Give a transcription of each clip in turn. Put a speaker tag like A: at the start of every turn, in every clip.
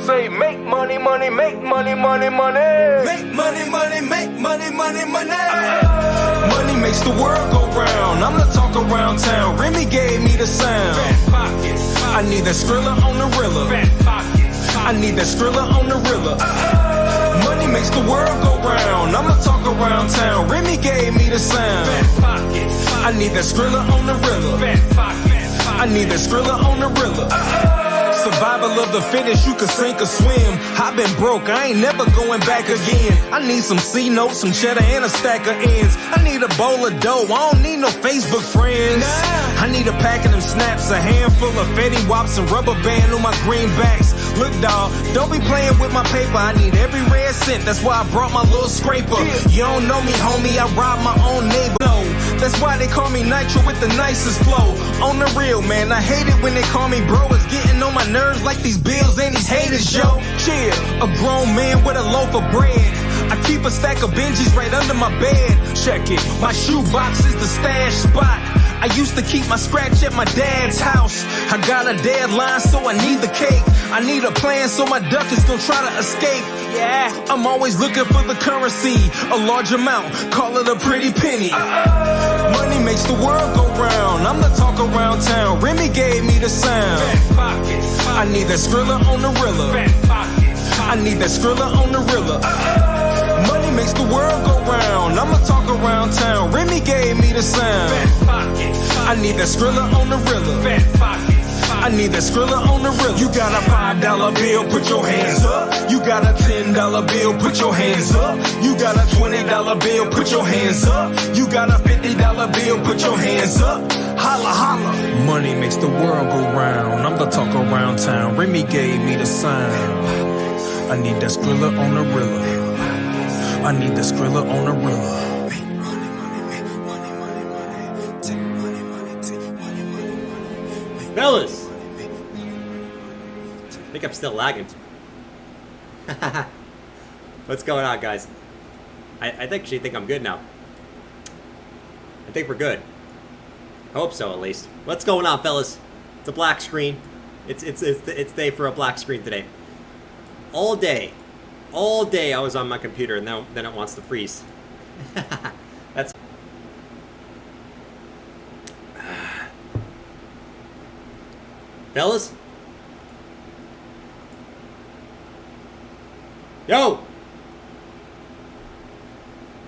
A: Say make money, money, make money, money, money.
B: Make money, money, make money, money, money. Money makes the world go round. I'm the talk around town. Remy gave me the sound.
A: Fat pockets.
B: I need that Skrilla on the Rilla.
A: Fat pockets.
B: I need that Skrilla on the Rilla. Money makes the world go round. I'm the talk around town. Remy gave me the sound.
A: Fat pockets.
B: I need that Skrilla on the Rilla.
A: Fat pockets.
B: I need that Skrilla on the Rilla. Survival of the fittest, you can sink or swim. I've been broke, I ain't never going back again. I need some C notes, some cheddar, and a stack of ends. I need a bowl of dough, I don't need no Facebook friends. I need a pack of them snaps, a handful of Fetty Wops, and rubber band on my greenbacks. Look, dawg, don't be playing with my paper. I need every red cent, that's why I brought my little scraper. You don't know me, homie, I rob my own neighbor. No, that's why they call me Nitro with the nicest flow. On the real, man, I hate it when they call me bro. It's getting on my nerves like these bills and these haters, yo. Chill, a grown man with a loaf of bread. I keep a stack of Benjis right under my bed. Check it, my shoebox is the stash spot. I used to keep my scratch at my dad's house. I got a deadline, so I need the cake. I need a plan, so my duck is gonna try to escape. Yeah, I'm always looking for the currency, a large amount, call it a pretty penny. Money makes the world go round. I'm the talk around town. Remy gave me the sound.
A: Fat pockets.
B: I need that Skrilla on the Rilla.
A: Fat pockets.
B: I need that Skrilla on the Rilla. Money makes the world go round. I'm the talk around town. Remy gave me the sound.
A: Fat pockets.
B: I need that Skrilla on the Rilla.
A: Fat pockets.
B: I need that Skrilla on the Rilla. You got a $5 bill, put your hands up. You got a $10 bill, put your hands up. You got a $20 bill, put your hands up. You got a $50 bill, put your hands up. Holla, holla. Money makes the world go round. I'm the talk around town. Remy gave me the sound. I need that Skrilla on the Rilla. I need that Skrilla on the Rilla.
C: Fellas! I think I'm still lagging. What's going on, guys? I actually think I'm good now. I think we're good. I hope so, at least. What's going on, fellas? It's a black screen. It's day for a black screen today. All day I was on my computer, and then it wants to freeze. That's fellas? Yo!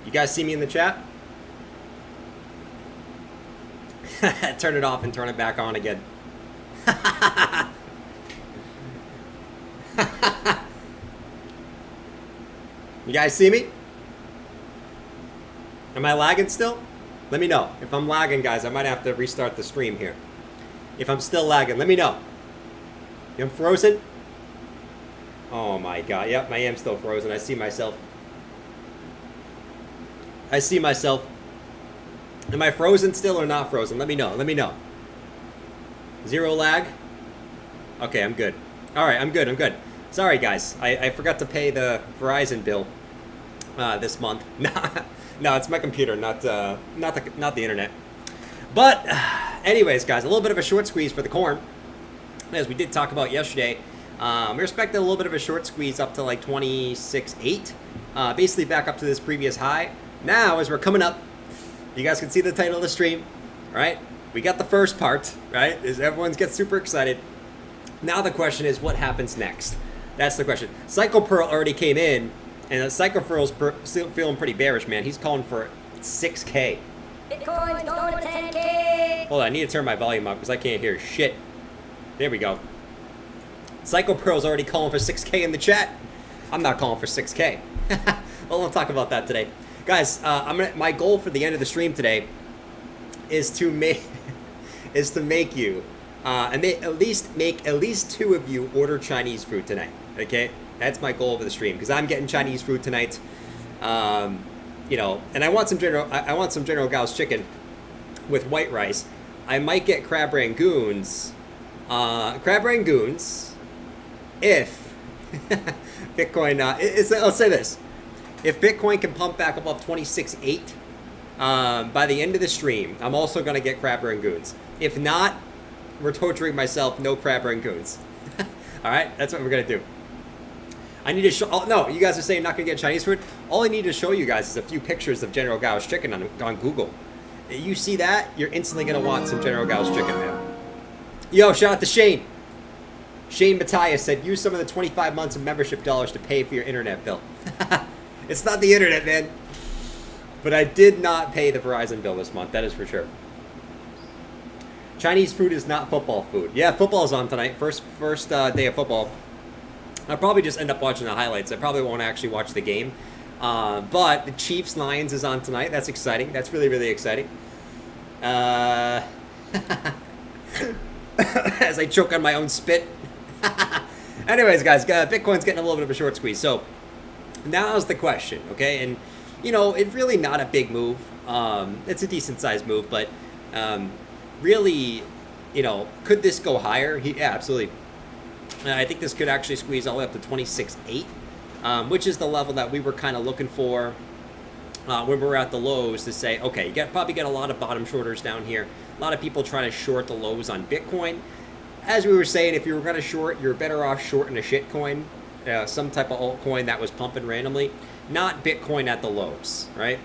C: You guys see me in the chat? Turn it off and turn it back on again. You guys see me? Am I lagging still? Let me know. If I'm lagging, guys, I might have to restart the stream here. If I'm still lagging, let me know. I'm frozen? Oh my god. Yep, I am still frozen. I see myself. I see myself. Am I frozen still or not frozen? Let me know. Let me know. Zero lag? Okay, I'm good. Alright, I'm good. I'm good. Sorry, guys. I forgot to pay the Verizon bill this month. No, it's my computer, not the internet. But, anyways, guys, a little bit of a short squeeze for the corn. As we did talk about yesterday, we're expecting a little bit of a short squeeze up to like 26.8. Basically back up to this previous high. Now, as we're coming up, you guys can see the title of the stream, right? We got the first part, right? As everyone gets super excited. Now the question is, what happens next? That's the question. Psycho Pearl already came in, and Psycho Pearl's still feeling pretty bearish, man. He's calling for 6K.
D: Bitcoin's going to 10K.
C: Hold on, I need to turn my volume up because I can't hear shit. There we go. Psycho Pearl's already calling for 6K in the chat. I'm not calling for 6K. Well, we'll talk about that today. Guys, my goal for the end of the stream today is to make you and at least two of you order Chinese food tonight. Okay, that's my goal for the stream because I'm getting Chinese food tonight. You know, and I want some General Gao's chicken with white rice. I might get crab rangoons. If Bitcoin, I'll say this. If Bitcoin can pump back above 26.8 by the end of the stream, I'm also going to get crab rangoons. If not, we're torturing myself, no crab rangoons. All right, that's what we're going to do. I need to show. Oh, no, you guys are saying not gonna get Chinese food. All I need to show you guys is a few pictures of General Gao's chicken on Google. You see that, you're instantly gonna want some General Gao's chicken, man. Yo, shout out to Shane. Shane Matthias said, use some of the 25 months of membership dollars to pay for your internet bill. It's not the internet, man. But I did not pay the Verizon bill this month, that is for sure. Chinese food is not football food. Yeah, football's on tonight. First day of football. I'll probably just end up watching the highlights. I probably won't actually watch the game. But the Chiefs-Lions is on tonight. That's exciting. That's really, really exciting. As I choke on my own spit. Anyways, guys, Bitcoin's getting a little bit of a short squeeze. So now's the question, okay? And, you know, it's really not a big move. It's a decent-sized move, but really, you know, could this go higher? Yeah, absolutely. I think this could actually squeeze all the way up to 26.8, which is the level that we were kind of looking for when we were at the lows to say, okay, you probably get a lot of bottom shorters down here. A lot of people trying to short the lows on Bitcoin. As we were saying, if you were going to short, you're better off shorting a shitcoin, some type of altcoin that was pumping randomly, not Bitcoin at the lows, right?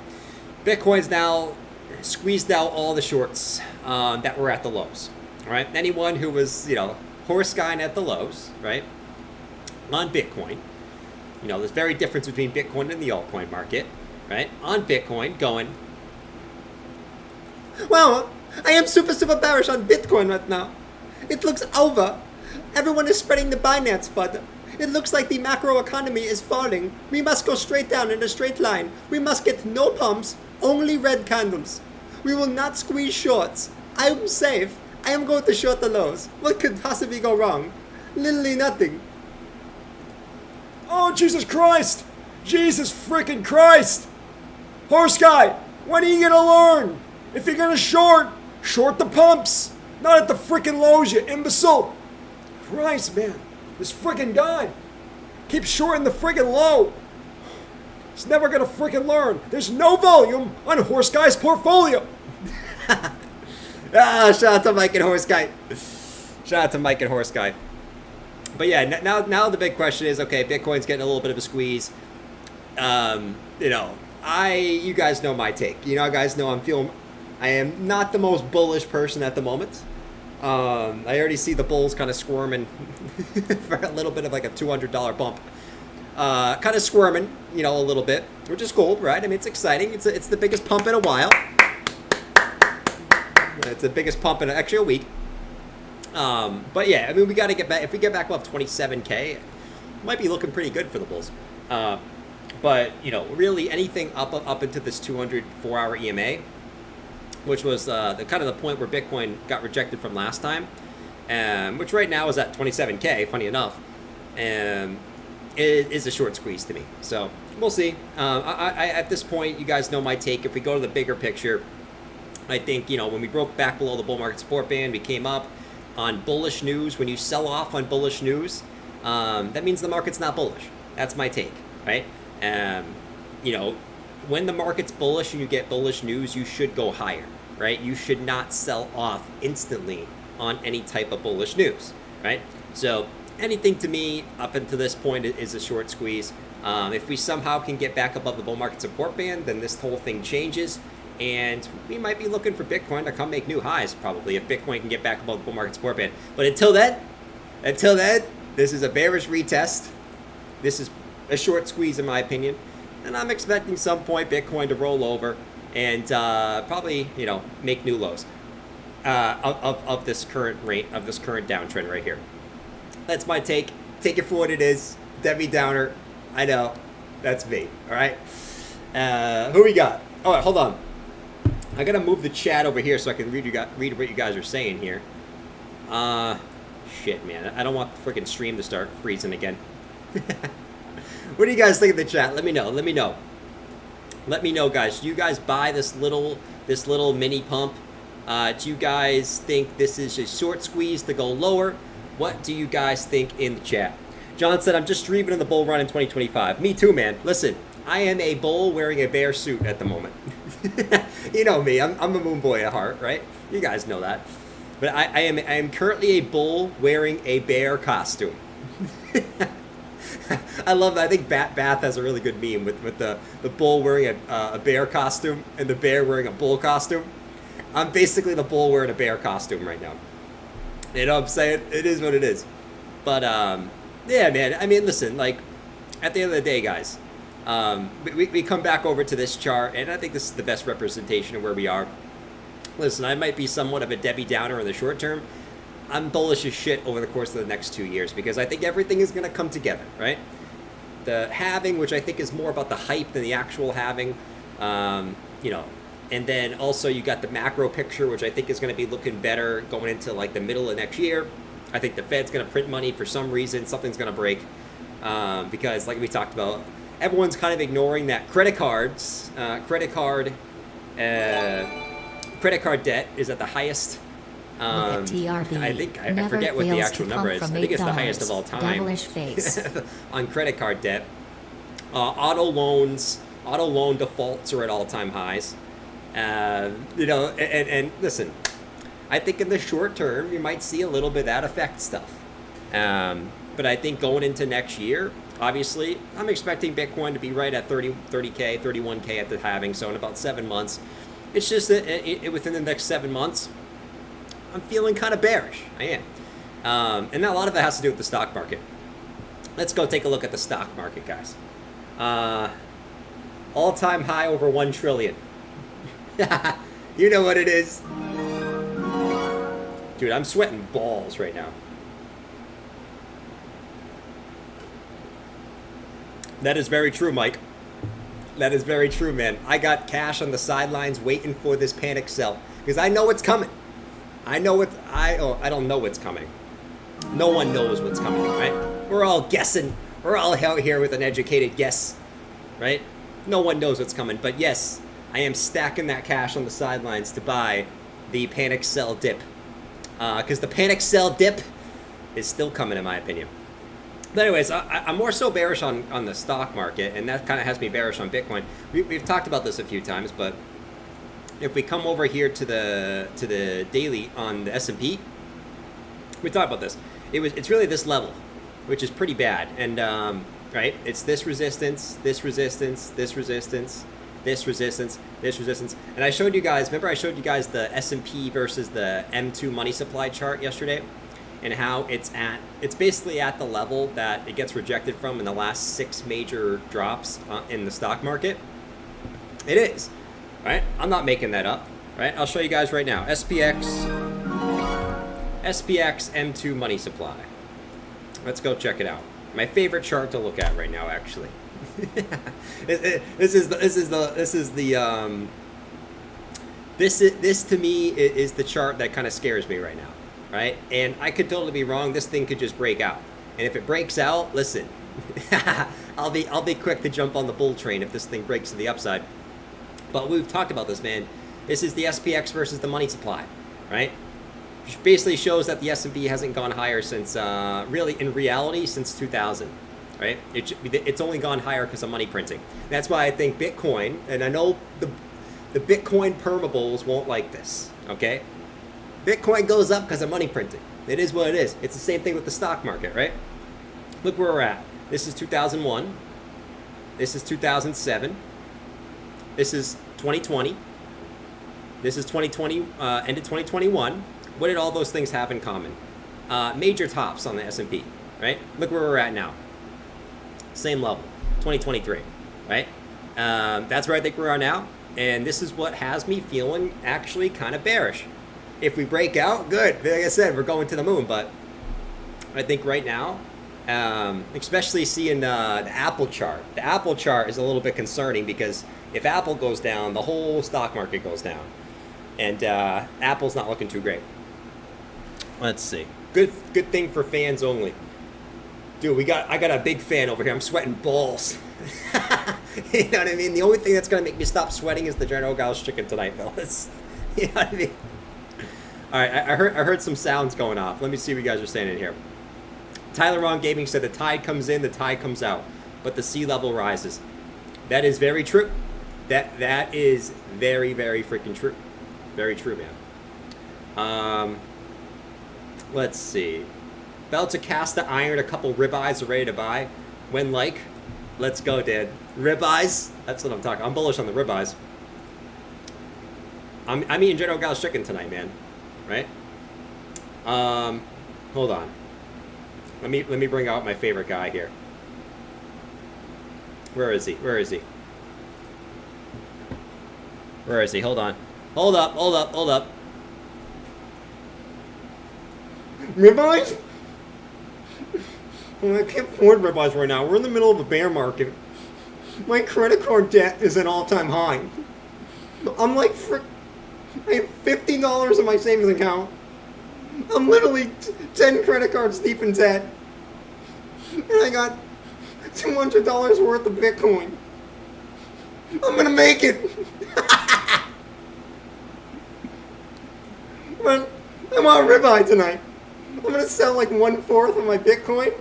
C: Bitcoin's now squeezed out all the shorts that were at the lows, right? Anyone who was, you know, horse guying at the lows, right, on Bitcoin, you know, there's very difference between Bitcoin and the altcoin market, right? On Bitcoin, going, well, I am super bearish on Bitcoin right now. It looks over. Everyone is spreading the Binance FUD. It looks like the macroeconomy is falling. We must go straight down in a straight line. We must get no pumps, only red candles. We will not squeeze shorts. I am safe. I am going to short the lows. What could possibly go wrong? Literally nothing.
E: Oh, Jesus Christ! Jesus freaking Christ! Horse guy, when are you gonna learn? If you're gonna short the pumps, not at the freaking lows, you imbecile. Christ, man, this freaking guy keeps shorting the freaking low. He's never gonna freaking learn. There's no volume on Horse Guy's portfolio.
C: Shout out to Mike and Horse Guy. Shout out to Mike and Horse Guy. But yeah, now the big question is, okay, Bitcoin's getting a little bit of a squeeze. You know, you guys know my take. You know, guys know I am not the most bullish person at the moment. I already see the bulls kind of squirming for a little bit of like a $200 bump. Kind of squirming, you know, a little bit, which is cool, right? I mean, it's exciting. It's the biggest pump in a while. It's the biggest pump in actually a week. But yeah, I mean, we got to get back. If we get back above 27K, it might be looking pretty good for the bulls. But you know, really anything up into this 204-hour EMA, which was the kind of the point where Bitcoin got rejected from last time, which right now is at 27K. Funny enough, it is a short squeeze to me. So we'll see. I at this point, you guys know my take. If we go to the bigger picture, I think, you know, when we broke back below the bull market support band, we came up on bullish news. When you sell off on bullish news, that means the market's not bullish. That's my take, right? You know, when the market's bullish and you get bullish news, you should go higher, right? You should not sell off instantly on any type of bullish news, right? So anything to me up until this point is a short squeeze. If we somehow can get back above the bull market support band, then this whole thing changes. And we might be looking for Bitcoin to come make new highs, probably, if Bitcoin can get back above the bull market support band. But until then, this is a bearish retest. This is a short squeeze, in my opinion. And I'm expecting some point Bitcoin to roll over and probably, you know, make new lows of this current rate, of this current downtrend right here. That's my take. Take it for what it is. Debbie Downer. I know. That's me. All right. Who we got? All right, hold on. I gotta move the chat over here so I can read what you guys are saying here. Shit, man. I don't want the freaking stream to start freezing again. What do you guys think of the chat? Let me know. Let me know. Let me know, guys. Do you guys buy this little mini pump? Do you guys think this is a short squeeze to go lower? What do you guys think in the chat? John said, I'm just dreaming of the bull run in 2025. Me too, man. Listen, I am a bull wearing a bear suit at the moment. You know me. I'm a moon boy at heart, right? You guys know that. But I am currently a bull wearing a bear costume. I love that. I think Bath has a really good meme with the bull wearing a bear costume and the bear wearing a bull costume. I'm basically the bull wearing a bear costume right now. You know what I'm saying? It is what it is. But, yeah, man. I mean, listen, like, at the end of the day, guys, we come back over to this chart, and I think this is the best representation of where we are. Listen, I might be somewhat of a Debbie Downer in the short term. I'm bullish as shit over the course of the next 2 years because I think everything is going to come together, right? The halving, which I think is more about the hype than the actual halving, you know, and then also you got the macro picture, which I think is going to be looking better going into like the middle of next year. I think the Fed's going to print money for some reason. Something's going to break because, like we talked about, everyone's kind of ignoring that credit card debt is at the highest. I think I forget what the actual number is. I think it's the highest of all time.
D: Devilish face.
C: On credit card debt. Auto loan defaults are at all-time highs. You know, and listen, I think in the short term you might see a little bit of that affect stuff. But I think going into next year, obviously, I'm expecting Bitcoin to be right at 30K, 31K at the halving. So in about 7 months, it's just that within the next 7 months, I'm feeling kind of bearish. I am. And a lot of it has to do with the stock market. Let's go take a look at the stock market, guys. All-time high over 1 trillion. You know what it is. Dude, I'm sweating balls right now. That is very true, Mike. That is very true, man. I got cash on the sidelines waiting for this panic sell because I know it's coming. I don't know what's coming. No one knows what's coming, right? We're all guessing. We're all out here with an educated guess, right? No one knows what's coming. But yes, I am stacking that cash on the sidelines to buy the panic sell dip. Because the panic sell dip is still coming, in my opinion. But anyways, I'm more so bearish on the stock market, and that kind of has me bearish on Bitcoin. We've talked about this a few times, but if we come over here to the daily on the S&P, we talked about this. It's really this level, which is pretty bad. And right, it's this resistance, this resistance, this resistance, this resistance, this resistance. And I showed you guys. Remember, I showed you guys the S&P versus the M2 money supply chart yesterday, and how it's basically at the level that it gets rejected from in the last 6 major drops in the stock market. It is. Right? I'm not making that up. Right? I'll show you guys right now. SPX M2 money supply. Let's go check it out. My favorite chart to look at right now, actually. This to me is the chart that kind of scares me right now. Right? And I could totally be wrong. This thing could just break out. And if it breaks out, listen, I'll be quick to jump on the bull train if this thing breaks to the upside. But we've talked about this, man. This is the SPX versus the money supply, right? Which basically shows that the S&P hasn't gone higher since, really, in reality, since 2000, right? It's only gone higher because of money printing. That's why I think Bitcoin, and I know the Bitcoin permabulls won't like this, okay? Bitcoin goes up because of money printing. It is what it is. It's the same thing with the stock market, right? Look where we're at. This is 2001. This is 2007. This is 2020. This is 2020, end of 2021. What did all those things have in common? Major tops on the S&P, right? Look where we're at now. Same level, 2023, right? That's where I think we are now. And this is what has me feeling actually kind of bearish. If we break out, good. Like I said, we're going to the moon. But I think right now, especially seeing the Apple chart. The Apple chart is a little bit concerning because if Apple goes down, the whole stock market goes down. And Apple's not looking too great. Let's see. Good thing for fans only. Dude, I got a big fan over here. I'm sweating balls. You know what I mean? The only thing that's going to make me stop sweating is the General Gauss chicken tonight, fellas. You know what I mean? All right, I heard some sounds going off. Let me see what you guys are saying in here. Tyler Ron Gaming said the tide comes in, the tide comes out, but the sea level rises. That is very true. That is very, very freaking true. Very true, man. Let's see. About to cast the iron, a couple ribeyes are ready to buy. When like, let's go, Dad. Ribeyes. That's what I'm talking. I'm bullish on the ribeyes. I'm eating General Gao's chicken tonight, man. Right? Hold on. Let me bring out my favorite guy here. Where is he? Where is he? Where is he? Hold on. Hold up, hold up, hold up. Ribeyes? Well, I can't afford ribeyes right now. We're in the middle of a bear market. My credit card debt is at all-time high. I'm like, I have $50 in my savings account. I'm literally 10 credit cards deep in debt. And I got $200 worth of Bitcoin. I'm gonna make it. But I'm on ribeye tonight. I'm gonna sell like 1/4 of my Bitcoin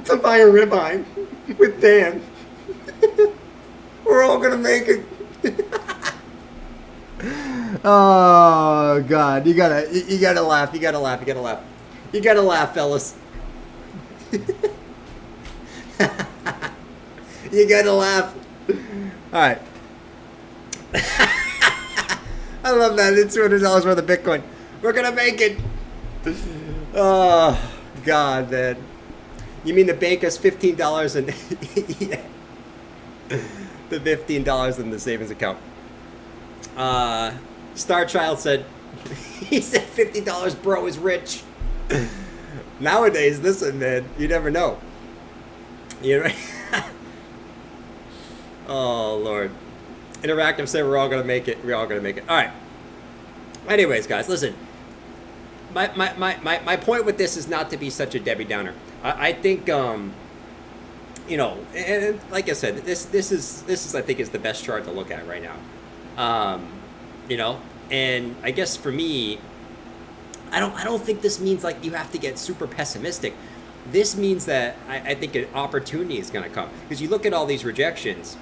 C: to buy a ribeye with Dan. We're all gonna make it. Oh God! You gotta laugh. You gotta laugh. You gotta laugh. You gotta laugh, fellas. You gotta laugh. All right. I love that. It's $200 worth of Bitcoin. We're gonna make it. Oh God, man. You mean the bank has $15 and yeah. The $15 in the savings account. Star Child said, he said $50, bro, is rich. Nowadays, listen, man, you never know. You know? Oh, Lord. Interactive said we're all going to make it. We're all going to make it. All right. Anyways, guys, listen. My point with this is not to be such a Debbie Downer. I think, you know, and like I said, this is I think is the best chart to look at right now. You know, and I guess for me, I don't think this means like you have to get super pessimistic. This means that I think an opportunity is going to come, because you look at all these rejections.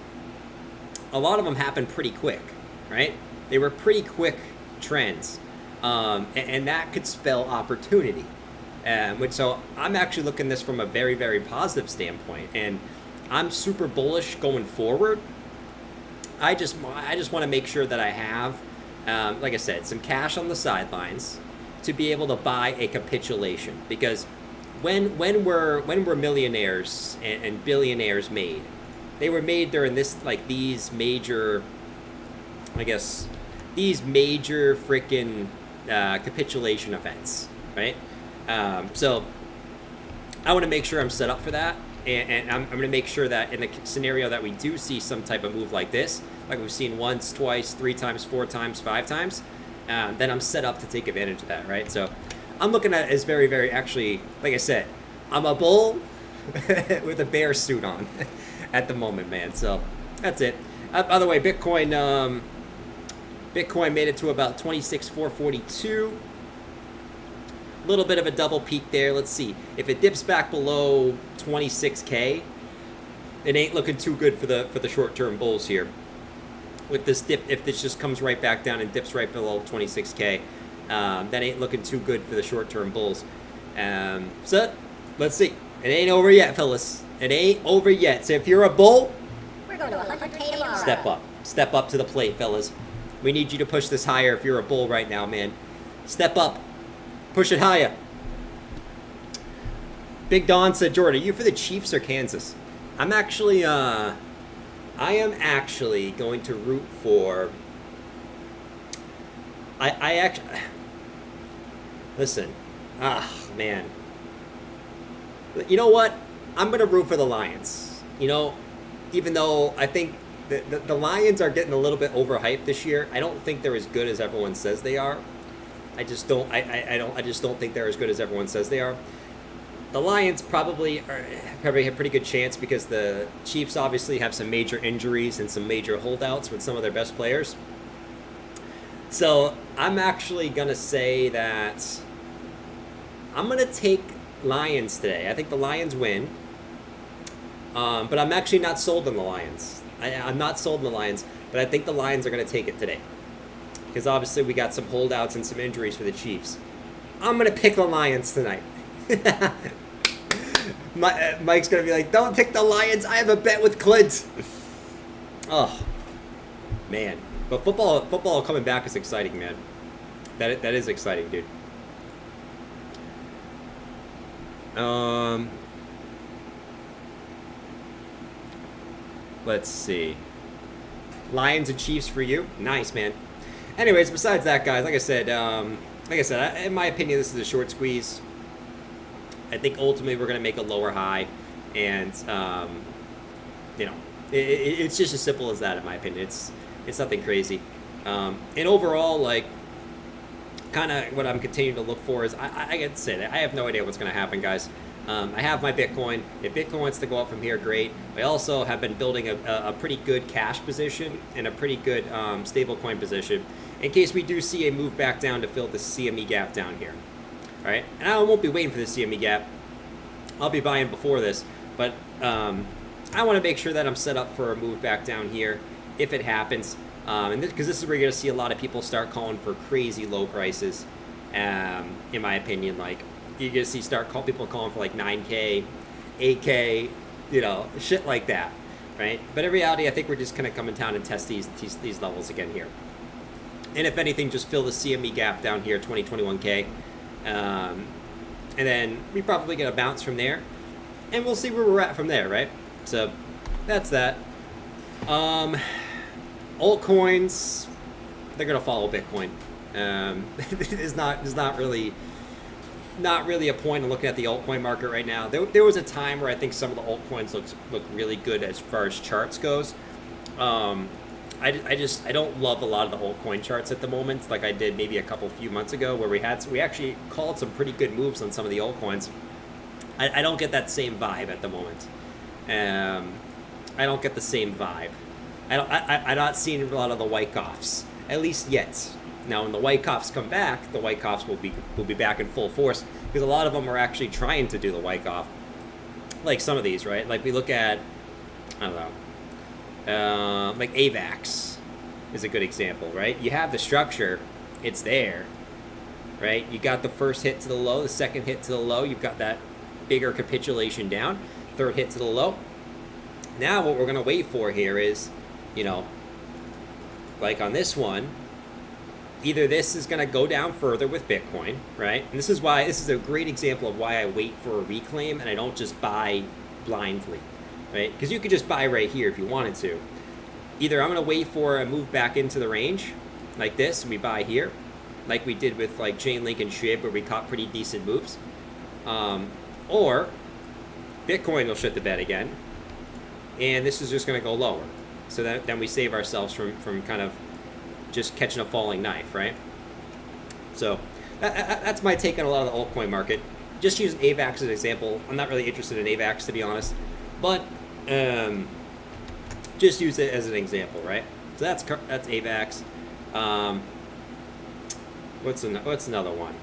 C: A lot of them happen pretty quick, right? They were pretty quick trends, and that could spell opportunity. Which, so I'm actually looking at this from a very, very positive standpoint, and I'm super bullish going forward. I just want to make sure that I have, like I said, some cash on the sidelines to be able to buy a capitulation, because when were millionaires and billionaires made? They were made during these major, I guess, these major freaking capitulation events, right? So I want to make sure I'm set up for that, and I'm going to make sure that in the scenario that we do see some type of move like this, like we've seen once, twice, 3 times, 4 times, 5 times, then I'm set up to take advantage of that, right? So I'm looking at it as very, very, actually, like I said, I'm a bull with a bear suit on at the moment, man. So that's it. By the way, Bitcoin made it to about 26,442. A little bit of a double peak there. Let's see. If it dips back below 26K, it ain't looking too good for the short-term bulls here. With this dip, if this just comes right back down and dips right below 26K, that ain't looking too good for the short-term bulls. So let's see. It ain't over yet, fellas. It ain't over yet. So if you're a bull,
D: We're going to 100K tomorrow.
C: step up. Step up to the plate, fellas. We need you to push this higher if you're a bull right now, man. Step up. Push it higher. Big Don said, Jordan, are you for the Chiefs or Kansas? I'm actually, I am actually going to root for, I actually, listen, man. You know what? I'm going to root for the Lions. You know, even though I think the Lions are getting a little bit overhyped this year. I don't think they're as good as everyone says they are. I just don't think they're as good as everyone says they are. The Lions probably have a pretty good chance, because the Chiefs obviously have some major injuries and some major holdouts with some of their best players. So I'm actually going to say that I'm going to take Lions today. I think the Lions win. But I'm actually not sold on the Lions. I'm not sold on the Lions, but I think the Lions are going to take it today, because obviously we got some holdouts and some injuries for the Chiefs. I'm going to pick the Lions tonight. Mike's gonna be like, don't pick the Lions. I have a bet with Clint. Oh, man. But football coming back is exciting, man. That is exciting, dude. Let's see. Lions and Chiefs for you. Nice, man. Anyways, besides that, guys, like I said, in my opinion, this is a short squeeze. I think ultimately we're gonna make a lower high, and you know, it's just as simple as that, in my opinion. It's nothing crazy. And overall, like, kind of what I'm continuing to look for is I get to say that I have no idea what's gonna happen, guys. I have my Bitcoin. If Bitcoin wants to go up from here, great. I also have been building a pretty good cash position and a pretty good stablecoin position in case we do see a move back down to fill the CME gap down here. All right, and I won't be waiting for the CME gap. I'll be buying before this, but I want to make sure that I'm set up for a move back down here if it happens. And because this is where you're going to see a lot of people start calling for crazy low prices, in my opinion. Like, you're going to see people calling for like 9K, 8K, you know, shit like that, right? But in reality, I think we're just going to come in town and test these levels again here. And if anything, just fill the CME gap down here, 2021K. And then we probably get a bounce from there. And we'll see where we're at from there, right? So that's that. Altcoins, they're going to follow Bitcoin. There's not really a point in looking at the altcoin market right now. There was a time where I think some of the altcoins look really good as far as charts goes. I don't love a lot of the altcoin charts at the moment, like I did maybe a few months ago, where we actually called some pretty good moves on some of the altcoins. I don't get that same vibe at the moment. I don't get the same vibe. I'm not seeing a lot of the Wyckoffs, at least yet. Now, when the Wyckoffs come back, the Wyckoffs will be back in full force, because a lot of them are actually trying to do the Wyckoff. Like some of these, right? Like we look at, I don't know, like AVAX is a good example, right? You have the structure, it's there, right? You got the first hit to the low, the second hit to the low, you've got that bigger capitulation down, third hit to the low. Now what we're going to wait for here is, you know, like on this one, either this is going to go down further with Bitcoin, right? And this is a great example of why I wait for a reclaim and I don't just buy blindly, right? Because you could just buy right here if you wanted to. Either I'm going to wait for a move back into the range like this, and we buy here, like we did with like Chainlink and SHIB, where we caught pretty decent moves, or Bitcoin will shit the bed again, and this is just going to go lower. So then we save ourselves from kind of just catching a falling knife, right? So that's my take on a lot of the altcoin market. Just using AVAX as an example. I'm not really interested in AVAX, to be honest, but just use it as an example, right? So that's AVAX. What's another one?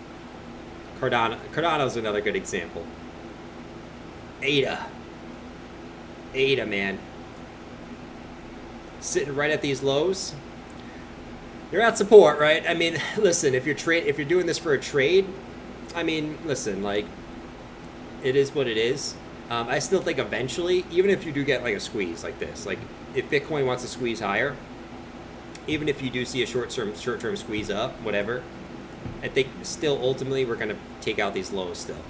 C: Cardano is another good example. ADA, man, sitting right at these lows. You're at support, right? I mean, listen, if you're doing this for a trade, I mean, listen, like, it is what it is. I still think eventually, even if you do get like a squeeze like this, like if Bitcoin wants to squeeze higher, even if you do see a short-term squeeze up, whatever, I think still ultimately we're going to take out these lows still.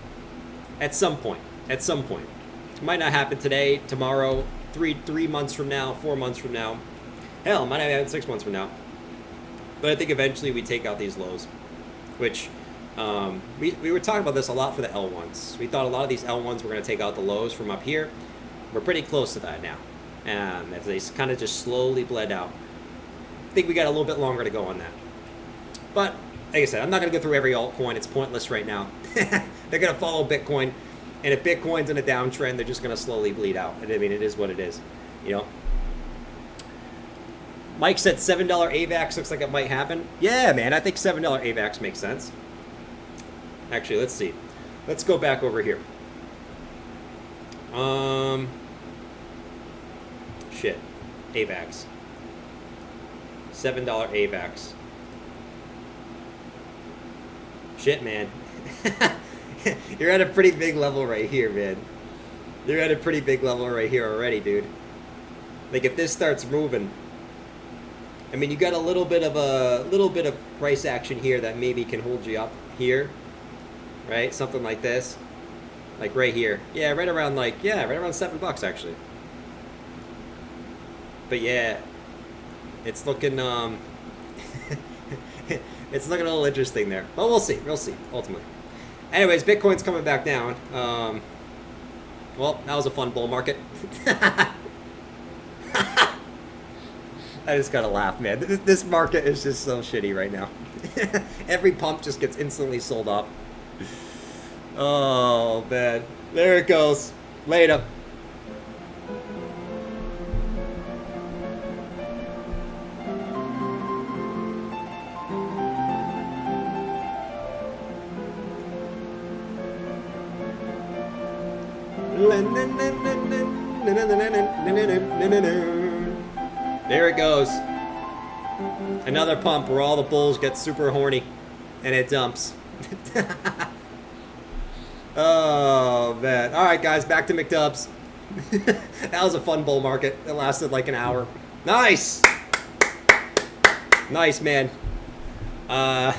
C: At some point. It might not happen today, tomorrow, 3 months from now, 4 months from now. Hell, it might not happen 6 months from now. But I think eventually we take out these lows, which we were talking about this a lot for the L1s. We thought a lot of these L1s were going to take out the lows from up here. We're pretty close to that now. As they kind of just slowly bled out. I think we got a little bit longer to go on that. But, like I said, I'm not going to go through every altcoin. It's pointless right now. They're going to follow Bitcoin. And if Bitcoin's in a downtrend, they're just going to slowly bleed out. And I mean, it is what it is, you know. Mike said $7 AVAX looks like it might happen. Yeah, man, I think $7 AVAX makes sense. Actually, let's see. Let's go back over here. Shit. AVAX. $7 AVAX. Shit, man. You're at a pretty big level right here, man. You're at a pretty big level right here already, dude. Like if this starts moving, I mean, you got a little bit of price action here that maybe can hold you up here, right? Something like this, like right here. Yeah, right around right around $7 actually. But yeah, it's looking it's looking a little interesting there. But we'll see ultimately. Anyways, Bitcoin's coming back down. Well, that was a fun bull market. I just gotta laugh, man. This market is just so shitty right now. Every pump just gets instantly sold off. Oh, man. There it goes. Later. There it goes. Another pump where all the bulls get super horny and it dumps. Oh, man. All right, guys, back to McDubs. That was a fun bull market. It lasted like an hour. Nice. Nice, man. Oh,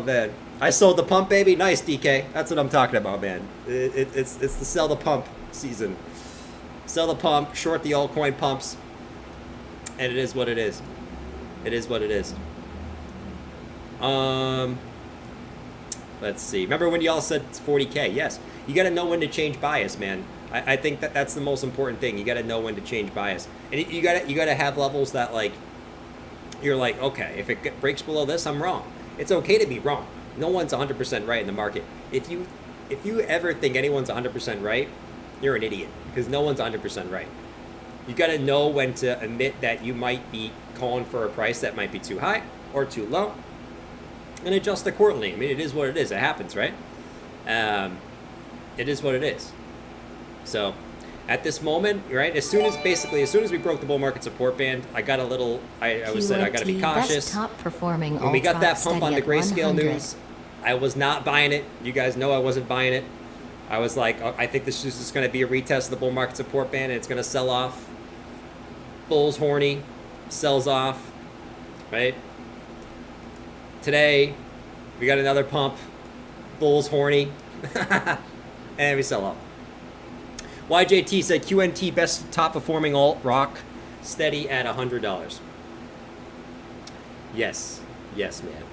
C: man. I sold the pump, baby. Nice, DK. That's what I'm talking about, man. It's the sell the pump season. Sell the pump, short the altcoin pumps, and it is what it is. It is what it is. Let's see. Remember when y'all said it's 40K? Yes. You got to know when to change bias, man. I think that's the most important thing. You got to know when to change bias, and you got to have levels that like you're like, okay, if it breaks below this, I'm wrong. It's okay to be wrong. No one's 100% right in the market. If you ever think anyone's 100% right, you're an idiot, because no one's 100% right. You got to know when to admit that you might be calling for a price that might be too high or too low, and adjust accordingly. I mean, it is what it is. It happens, right? It is what it is. So, at this moment, right, as soon as we broke the bull market support band, I got a little. I said I got to be cautious. When we got that pump on the grayscale news, I was not buying it. You guys know I wasn't buying it. I was like, I think this is just going to be a retest of the bull market support band, and it's going to sell off. Bull's horny, sells off, right? Today, we got another pump. Bull's horny, and we sell off. YJT said QNT best top performing alt rock, steady at $100. Yes, man.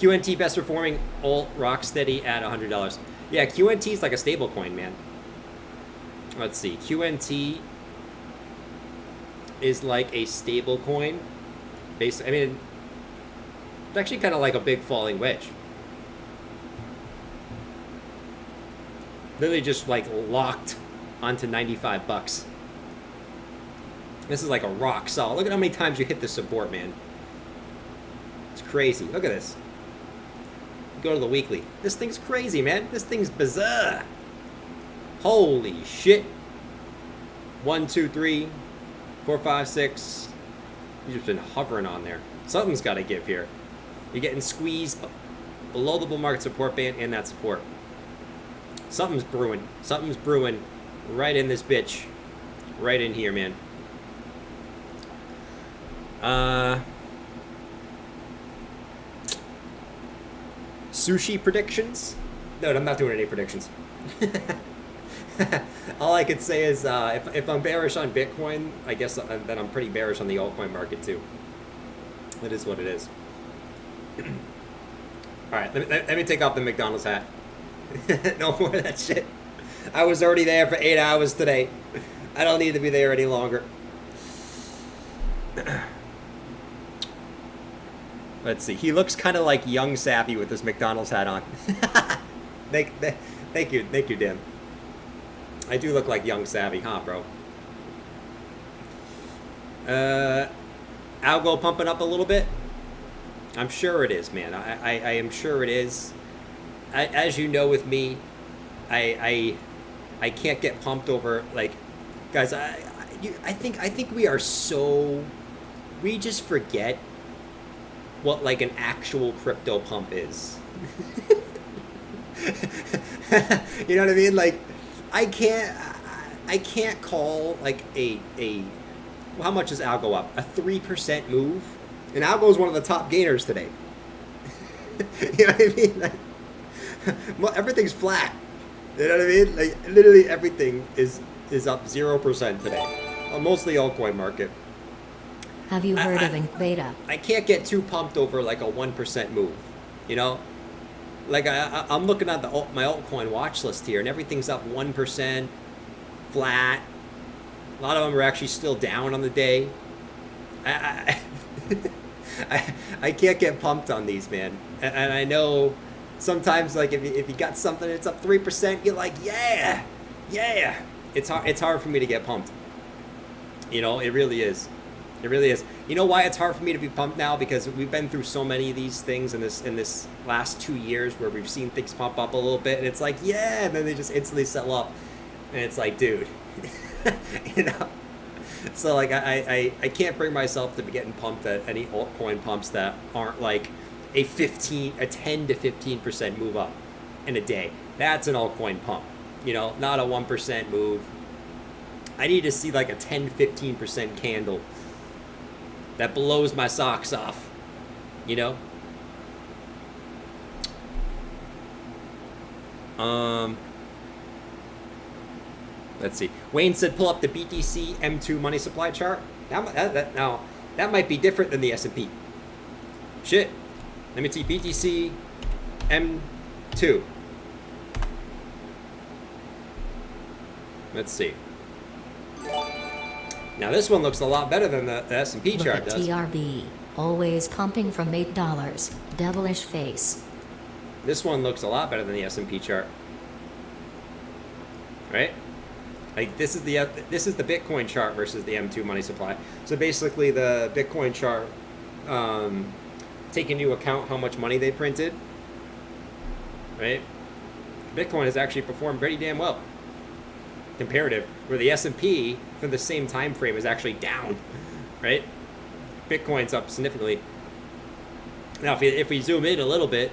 C: QNT best performing alt rock steady at $100. Yeah, QNT is like a stable coin, man. Let's see. QNT is like a stable coin. I mean, it's actually kind of like a big falling wedge. Literally just like locked onto $95. This is like a rock solid. Look at how many times you hit the support, man. It's crazy. Look at this. Go to the weekly. This thing's crazy, man. This thing's bizarre. Holy shit. 1, 2, 3, 4, 5, 6. You've just been hovering on there. Something's got to give here. You're getting squeezed below the bull market support band and that support. Something's brewing. Something's brewing right in this bitch. Right in here, man. Sushi predictions? No, I'm not doing any predictions. All I could say is if I'm bearish on Bitcoin, I guess then I'm pretty bearish on the altcoin market too. It is what it is. All right, let me take off the McDonald's hat. No more of that shit. I was already there for 8 hours today. I don't need to be there any longer. Let's see. He looks kind of like young Savvy with this McDonald's hat on. Thank you, Dan. I do look like young Savvy, huh, bro? Algo pumping up a little bit. I'm sure it is, man. I am sure it is. As you know, with me, I can't get pumped over, like, guys. I think we are so, we just forget what like an actual crypto pump is. You know what I mean? Like, I can't call like a how much does algo up? A 3% move, and algo is one of the top gainers today. You know what I mean? Like, well, everything's flat. You know what I mean? Like, literally everything is up 0% today. Mostly altcoin market.
F: Have you heard of Inc Beta?
C: I can't get too pumped over like a 1% move. You know, like I'm looking at my altcoin watch list here, and everything's up 1%, flat. A lot of them are actually still down on the day. I can't get pumped on these, man. And I know sometimes, like, if you got something that's up 3%, you're like, yeah. It's hard for me to get pumped. You know, it really is. It really is. You know why it's hard for me to be pumped now? Because we've been through so many of these things in this last 2 years where we've seen things pump up a little bit, and it's like, yeah, and then they just instantly sell off, and it's like, dude. You know, so like I can't bring myself to be getting pumped at any altcoin pumps that aren't like a 10 to 15% move up in a day. That's an altcoin pump, you know, not a 1% move. I need to see like a 10-15% candle that blows my socks off, you know. Let's see. Wayne said, pull up the BTC M2 money supply chart. Now, that might be different than the S&P. Shit. Let me see. BTC M2. Let's see. Now, this one looks a lot better than the S&P
F: Look
C: chart
F: at
C: does.
F: TRB, always pumping from $8. Devilish face.
C: This one looks a lot better than the S&P chart. Right? Like, this is the Bitcoin chart versus the M2 money supply. So basically the Bitcoin chart, taking into account how much money they printed, right? Bitcoin has actually performed pretty damn well, comparative, where the S&P for the same time frame is actually down, right? Bitcoin's up significantly. Now, if we zoom in a little bit,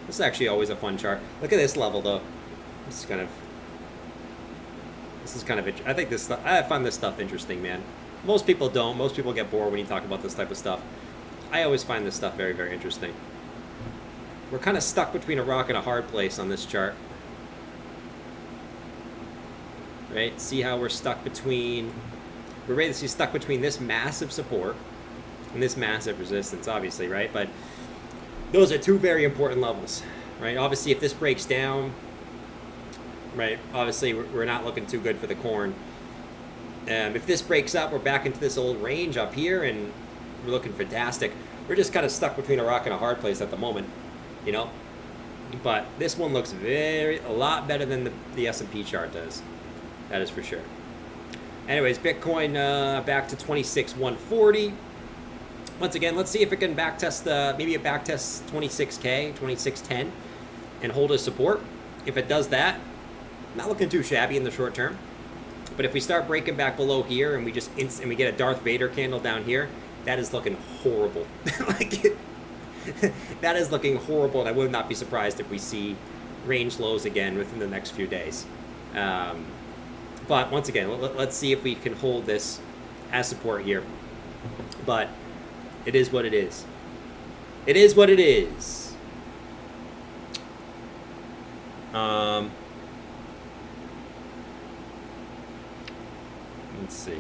C: this is actually always a fun chart. Look at this level, though. This is kind of I think I find this stuff interesting, man. Most people don't. Most people get bored when you talk about this type of stuff. I always find this stuff very, very interesting. We're kind of stuck between a rock and a hard place on this chart. Right? See how we're stuck between... We're basically stuck between this massive support and this massive resistance, obviously, right? But those are two very important levels, right? Obviously, if this breaks down... Right, obviously we're not looking too good for the corn. If this breaks up, we're back into this old range up here, and we're looking fantastic. We're just kind of stuck between a rock and a hard place at the moment, you know. But this one looks a lot better than the S&P chart does. That is for sure. Anyways, Bitcoin back to 26,140. Once again, let's see if it can backtest maybe it backtests 26K, 2610, and hold as support. If it does that, not looking too shabby in the short term. But if we start breaking back below here and we get a Darth Vader candle down here, that is looking horrible. That is looking horrible, and I would not be surprised if we see range lows again within the next few days. But once again, let's see if we can hold this as support here. But it is what it is. It is what it is. Let's see.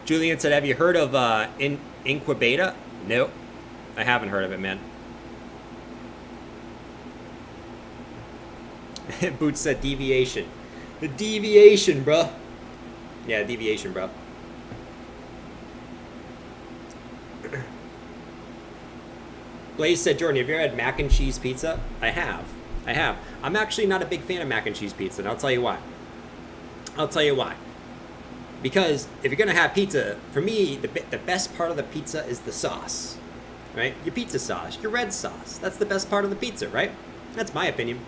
C: Julian said, have you heard of Inquibata? Nope. I haven't heard of it, man. Boots said deviation. The deviation, bro. Yeah, deviation, bro. Blaze said, Jordan, have you ever had mac and cheese pizza? I have. I'm actually not a big fan of mac and cheese pizza, and I'll tell you why. Because if you're gonna have pizza, for me, the best part of the pizza is the sauce, right? Your pizza sauce, your red sauce. That's the best part of the pizza, right? That's my opinion.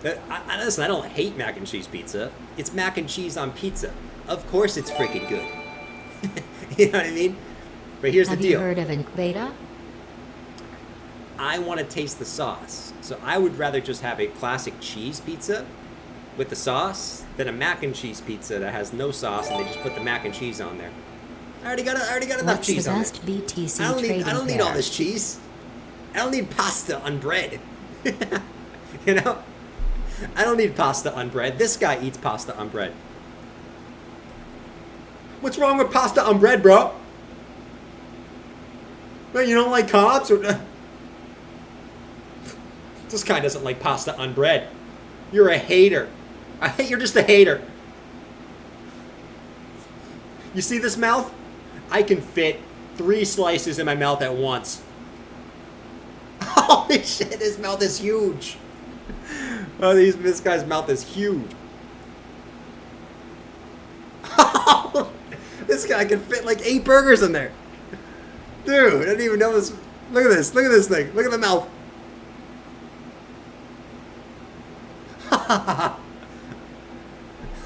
C: Listen, I don't hate mac and cheese pizza. It's mac and cheese on pizza. Of course it's freaking good. You know what I mean? But here's the deal.
F: Have you heard of Inc Beta?
C: I want to taste the sauce. So I would rather just have a classic cheese pizza with the sauce than a mac and cheese pizza that has no sauce and they just put the mac and cheese on there. I already got enough
F: What's
C: cheese
F: the
C: on
F: best
C: there.
F: BTC
C: I
F: trading
C: don't need all
F: pair?
C: this cheese. I don't need pasta on bread. You know? I don't need pasta on bread. This guy eats pasta on bread. What's wrong with pasta on bread, bro? Well, you don't like carbs? Or... This guy doesn't like pasta on bread. You're a hater. You're just a hater. You see this mouth? I can fit 3 slices in my mouth at once. Holy shit, his mouth is huge. Oh, this guy's mouth is huge. This guy can fit like 8 burgers in there. Dude, I didn't even know this. Look at this. Look at this thing. Look at the mouth.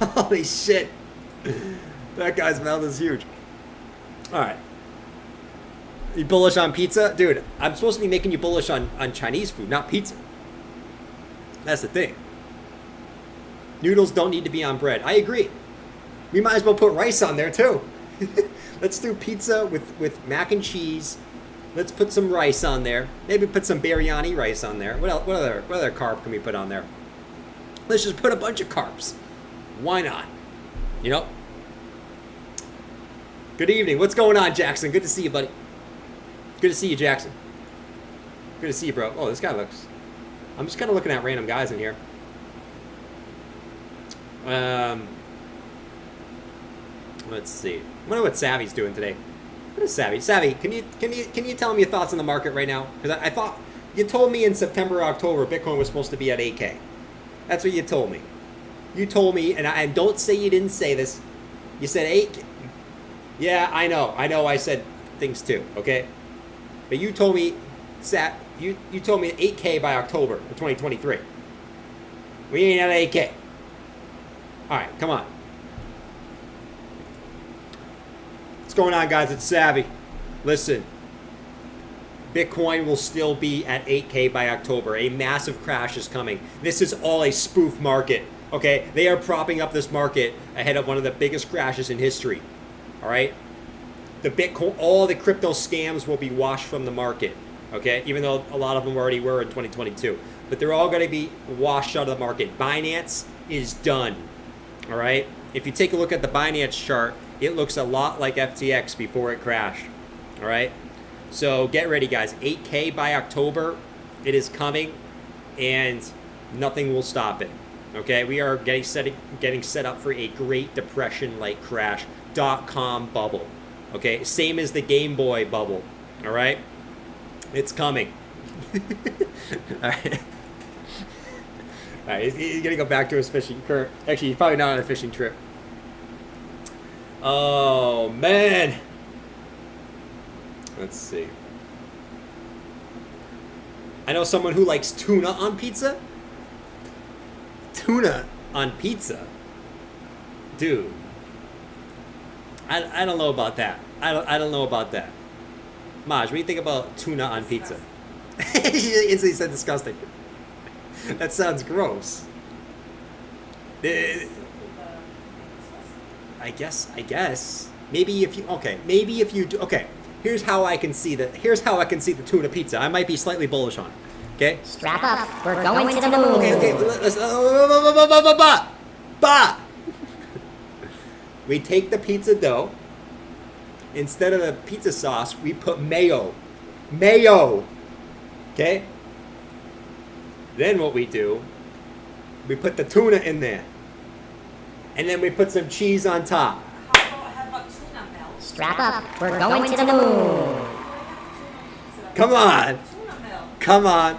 C: Holy shit. That guy's mouth is huge. Alright. You bullish on pizza? Dude, I'm supposed to be making you bullish on Chinese food, not pizza. That's the thing. Noodles don't need to be on bread. I agree. We might as well put rice on there too. Let's do pizza with mac and cheese. Let's put some rice on there. Maybe put some biryani rice on there. What other carb can we put on there? Let's just put a bunch of carbs. Why not? You know? Good evening. What's going on, Jackson? Good to see you, buddy. Good to see you, Jackson. Good to see you, bro. Oh, this guy looks... I'm just kind of looking at random guys in here. Let's see. I wonder what Savvy's doing today. What is Savvy? Savvy, can you tell me your thoughts on the market right now? Because I thought you told me in September or October Bitcoin was supposed to be at 8K. That's what you told me. You told me, and don't say you didn't say this. You said 8K. Yeah, I know. I said things too. Okay, but you told me, you told me 8K by October of 2023. We ain't at 8K. All right, come on. What's going on, guys? It's Savvy. Listen, Bitcoin will still be at 8K by October. A massive crash is coming. This is all a spoof market. Okay, they are propping up this market ahead of one of the biggest crashes in history. All right, the Bitcoin, all the crypto scams will be washed from the market. Okay, even though a lot of them already were in 2022, but they're all going to be washed out of the market. Binance is done. All right, if you take a look at the Binance chart, it looks a lot like FTX before it crashed. All right, so get ready, guys. 8K by October, it is coming, and nothing will stop it. Okay, we are getting set up for a Great Depression-like crash. .com bubble. Okay, same as the Game Boy bubble. All right, it's coming. All right. All right, he's gonna go back to his fishing. Actually, he's probably not on a fishing trip. Oh man. Let's see. I know someone who likes tuna on pizza. Tuna on pizza, dude. I don't know about that. I don't know about that. Maj, what do you think about tuna on pizza? He instantly said disgusting. That sounds gross. I guess. Maybe if you do. Okay. Here's how I can see the tuna pizza. I might be slightly bullish on it. Okay.
D: Strap up. We're going to the moon.
C: Okay. Let's. We take the pizza dough. Instead of the pizza sauce, we put mayo. Okay? Then what we do, we put the tuna in there. And then we put some cheese on top.
G: How about tuna melt?
D: Strap up. We're going to the moon.
C: Come on.
G: Tuna melt.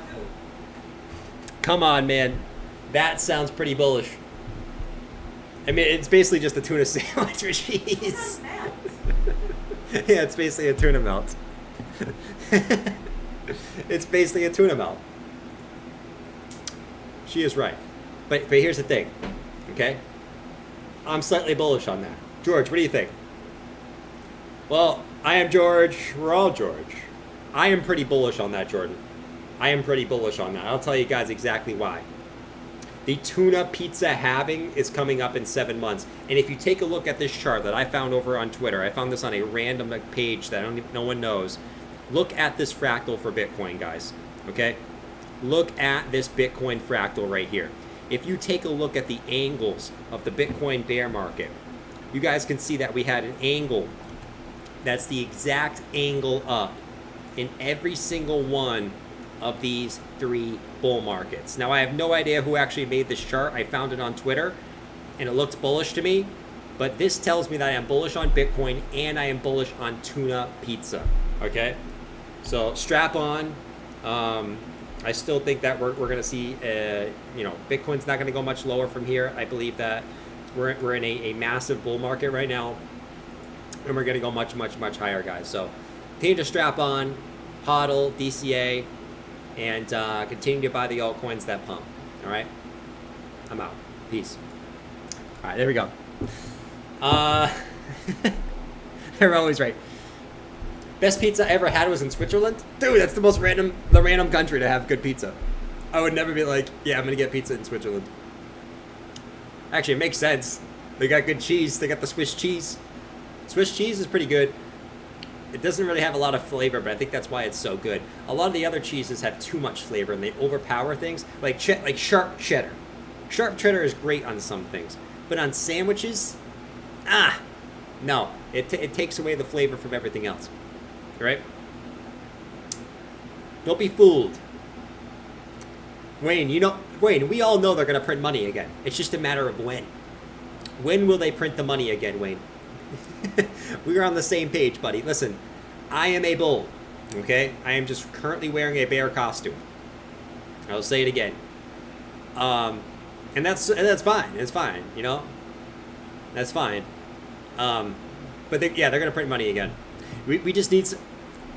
C: Come on, man. That sounds pretty bullish. I mean, it's basically just a tuna sandwich with cheese.
G: Tuna melt.
C: Yeah, it's basically a tuna melt. It's basically a tuna melt. She is right. But here's the thing, okay? I'm slightly bullish on that. George, what do you think? Well, I am George. We're all George. I am pretty bullish on that, Jordan. I am pretty bullish on that. I'll tell you guys exactly why. The tuna pizza halving is coming up in 7 months. And if you take a look at this chart that I found over on Twitter, I found this on a random page that no one knows. Look at this fractal for Bitcoin, guys. Okay? Look at this Bitcoin fractal right here. If you take a look at the angles of the Bitcoin bear market, you guys can see that we had an angle that's the exact angle up in every single one of these 3 bull markets. Now, I have no idea who actually made this chart. I found it on Twitter, and it looks bullish to me. But this tells me that I am bullish on Bitcoin, and I am bullish on tuna pizza. Okay? So, strap on. I still think that we're going to see, Bitcoin's not going to go much lower from here. I believe that we're in a massive bull market right now, and we're going to go much, much, much higher, guys. So, continue to strap on, hodl, DCA, and continue to buy the altcoins that pump. All right? I'm out. Peace. All right, there we go. They're always right. Best pizza I ever had was in Switzerland. Dude, that's the random country to have good pizza. I would never be like, yeah, I'm going to get pizza in Switzerland. Actually, it makes sense. They got good cheese. They got the Swiss cheese. Swiss cheese is pretty good. It doesn't really have a lot of flavor, but I think that's why it's so good. A lot of the other cheeses have too much flavor, and they overpower things. Like sharp cheddar. Sharp cheddar is great on some things. But on sandwiches, no. It takes away the flavor from everything else. Right? Don't be fooled. Wayne, we all know they're going to print money again. It's just a matter of when. When will they print the money again, Wayne? We are on the same page, buddy. Listen, I am a bull, okay? I am just currently wearing a bear costume. I'll say it again. And that's fine. It's fine, That's fine. But they're going to print money again. We just need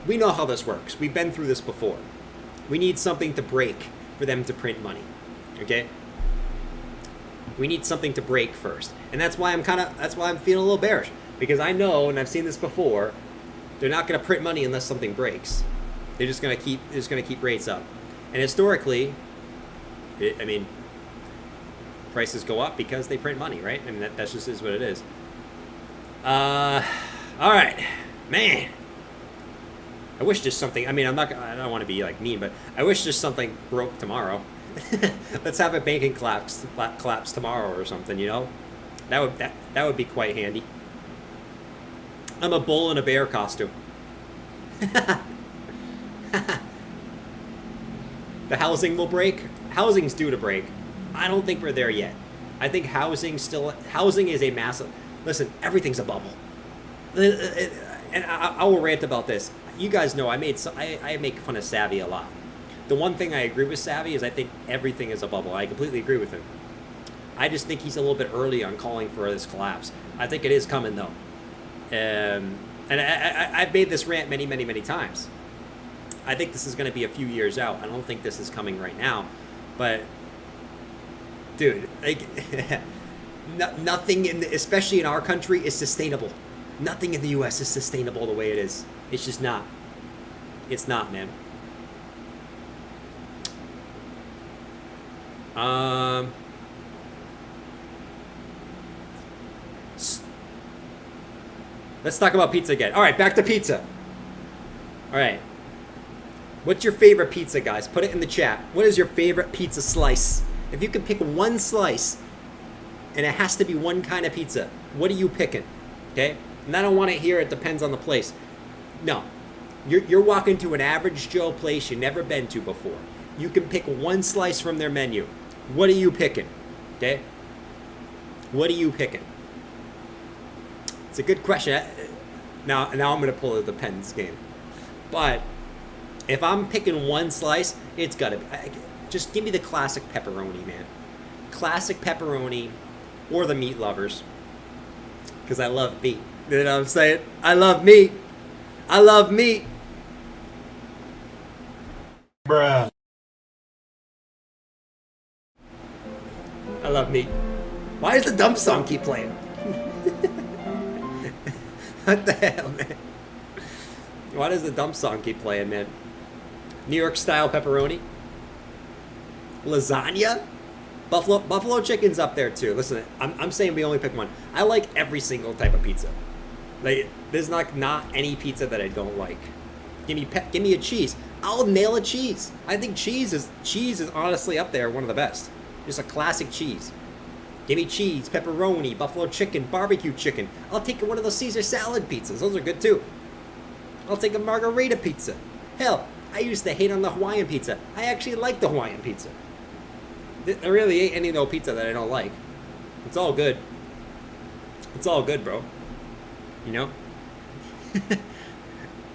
C: we know how this works. We've been through this before. We need something to break for them to print money, okay? We need something to break first. And that's why I'm feeling a little bearish, because I know, and I've seen this before, they're not going to print money unless something breaks. They're just going to keep rates up. And historically, prices go up because they print money, right? I mean, that just is what it is. All right, man. I wish just something. I don't want to be like mean, but I wish just something broke tomorrow. Let's have a banking collapse tomorrow or something. That would be quite handy. I'm a bull in a bear costume. The housing will break. Housing's due to break. I don't think we're there yet. I think housing is a massive. Listen, everything's a bubble. And I will rant about this. You guys know I make fun of Savvy a lot. The one thing I agree with Savvy is I think everything is a bubble. I completely agree with him. I just think he's a little bit early on calling for this collapse. I think it is coming though. And I've made this rant many, many, many times. I think this is going to be a few years out. I don't think this is coming right now. But, dude, nothing especially in our country is sustainable. Nothing in the U.S. is sustainable the way it is. It's just not. It's not, man. Let's talk about pizza again. All right, back to pizza. All right. What's your favorite pizza, guys? Put it in the chat. What is your favorite pizza slice? If you could pick one slice, and it has to be one kind of pizza, what are you picking? Okay? And I don't want to hear it depends on the place. No. You're walking to an average Joe place you've never been to before. You can pick one slice from their menu. What are you picking? Okay? What are you picking? It's a good question. Now I'm going to pull the depends game. But if I'm picking one slice, it's got to be. Just give me the classic pepperoni, man. Classic pepperoni or the meat lovers. Because I love meat. You know what I'm saying? I love meat. I love meat.
A: Bruh.
C: I love meat. Why does the dump song keep playing? What the hell, man? Why does the dump song keep playing, man? New York style pepperoni. Lasagna. Buffalo chicken's up there too. Listen, I'm saying we only pick one. I like every single type of pizza. Like, there's not any pizza that I don't like. Give me a cheese. I'll nail a cheese. I think cheese is honestly up there, one of the best. Just a classic cheese. Give me cheese, pepperoni, buffalo chicken, barbecue chicken. I'll take one of those Caesar salad pizzas. Those are good too. I'll take a margarita pizza. Hell, I used to hate on the Hawaiian pizza. I actually like the Hawaiian pizza. There really ain't any no pizza that I don't like. It's all good. It's all good, bro. You know?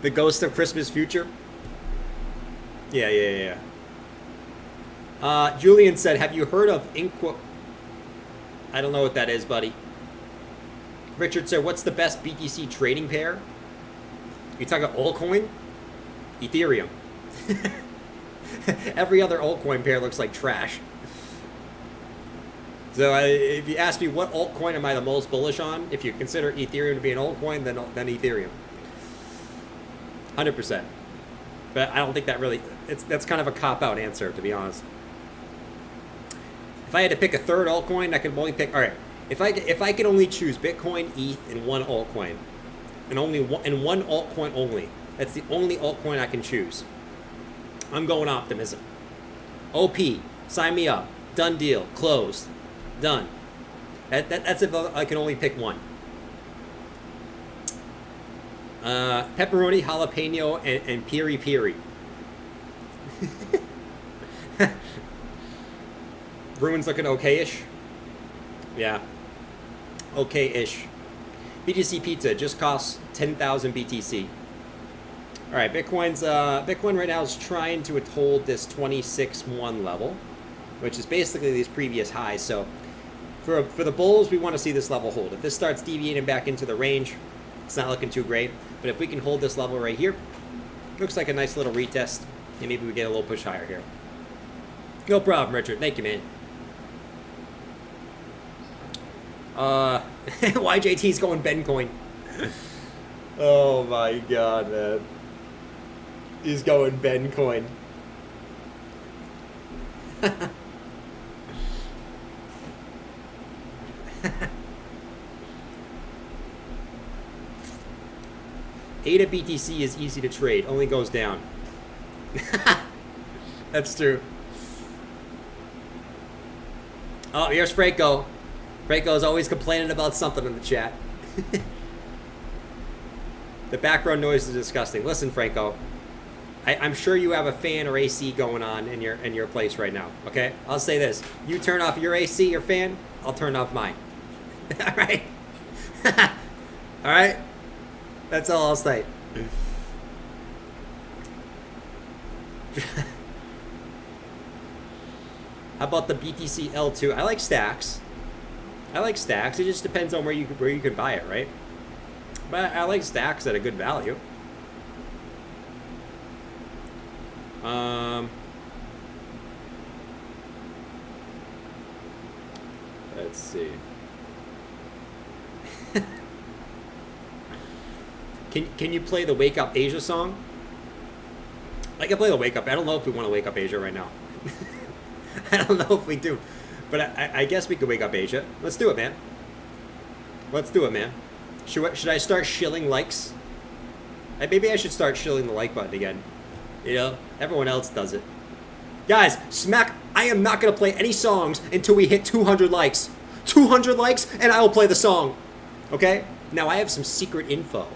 C: The ghost of Christmas future. Yeah. Julian said, have you heard of Inqu... I don't know what that is, buddy. Richard said, what's the best BTC trading pair? You talking altcoin? Ethereum. Every other altcoin pair looks like trash. So if you ask me what altcoin am I the most bullish on, if you consider Ethereum to be an altcoin, then Ethereum. 100%. But I don't think that really... That's kind of a cop-out answer, to be honest. If I had to pick a third altcoin, I could only pick... All right. If I could only choose Bitcoin, ETH, and one altcoin, and one altcoin only, that's the only altcoin I can choose. I'm going optimism. OP, sign me up. Done deal. Closed. Done. That's if I can only pick one. Pepperoni, jalapeno, and piri piri. Ruin's looking okay-ish. Yeah. Okay-ish. BTC pizza just costs 10,000 BTC. All right, Bitcoin right now is trying to hold this 26.1 level, which is basically these previous highs. So for the bulls, we want to see this level hold. If this starts deviating back into the range, it's not looking too great. But if we can hold this level right here, looks like a nice little retest, and maybe we get a little push higher here. No problem, Richard. Thank you, man. YJT's going Bencoin. Oh my god, man. He's going Bencoin. ADA BTC is easy to trade, only goes down. That's true. Oh, here's Franco. Franco's always complaining about something in the chat. The background noise is disgusting. Listen, Franco, I'm sure you have a fan or AC going on in your place right now. Okay, I'll say this: you turn off your AC, your fan, I'll turn off mine. All right, all right. That's all I'll say. How about the BTC L2? I like stacks. It just depends on where you can buy it, right? But I like stacks at a good value. Let's see. Can you play the Wake Up Asia song? I can play the Wake Up. I don't know if we want to Wake Up Asia right now. I don't know if we do. But I guess we could Wake Up Asia. Let's do it, man. Let's do it, man. Should I start shilling likes? Maybe I should start shilling the like button again. You know, everyone else does it. Guys, I am not going to play any songs until we hit 200 likes. 200 likes, and I will play the song. Okay? Now, I have some secret info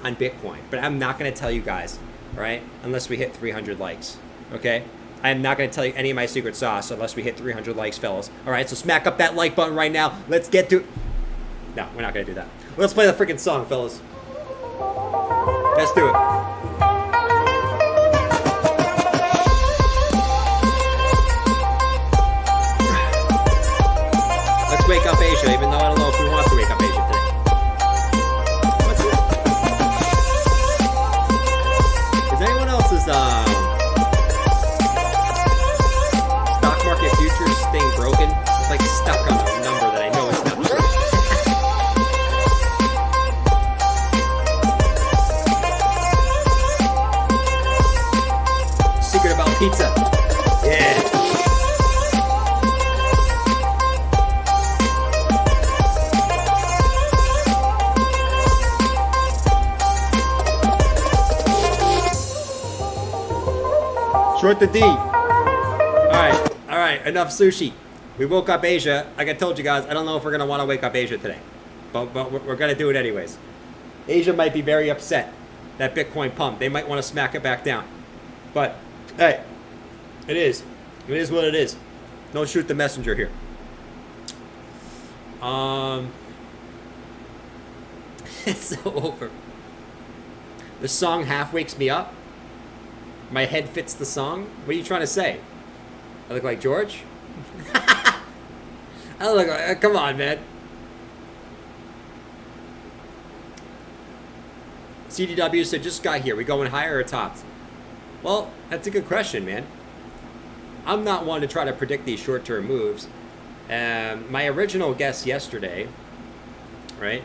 C: on Bitcoin, but I'm not going to tell you guys, all right? Unless we hit 300 likes, okay? I am not going to tell you any of my secret sauce unless we hit 300 likes, fellas. All right, so smack up that like button right now. Let's get to... No, we're not going to do that. Let's play the freaking song, fellas. Let's do it. Let's wake up Asia, even though I don't know if we want to wake up Asia today. What's it? Is anyone else's stock market futures staying broken? It's like stuck on a number that I know is not true. Short the D. All right, enough sushi. We woke up Asia. Like I told you guys, I don't know if we're going to want to wake up Asia today. But we're going to do it anyways. Asia might be very upset that Bitcoin pumped. They might want to smack it back down. But, hey, it is. It is what it is. Don't shoot the messenger here. It's so over. The song half wakes me up. My head fits the song. What are you trying to say? I look like George? I look like... Come on, man. CDW said, just got here. We going higher or tops? Well, that's a good question, man. I'm not one to try to predict these short-term moves. My original guess yesterday, right?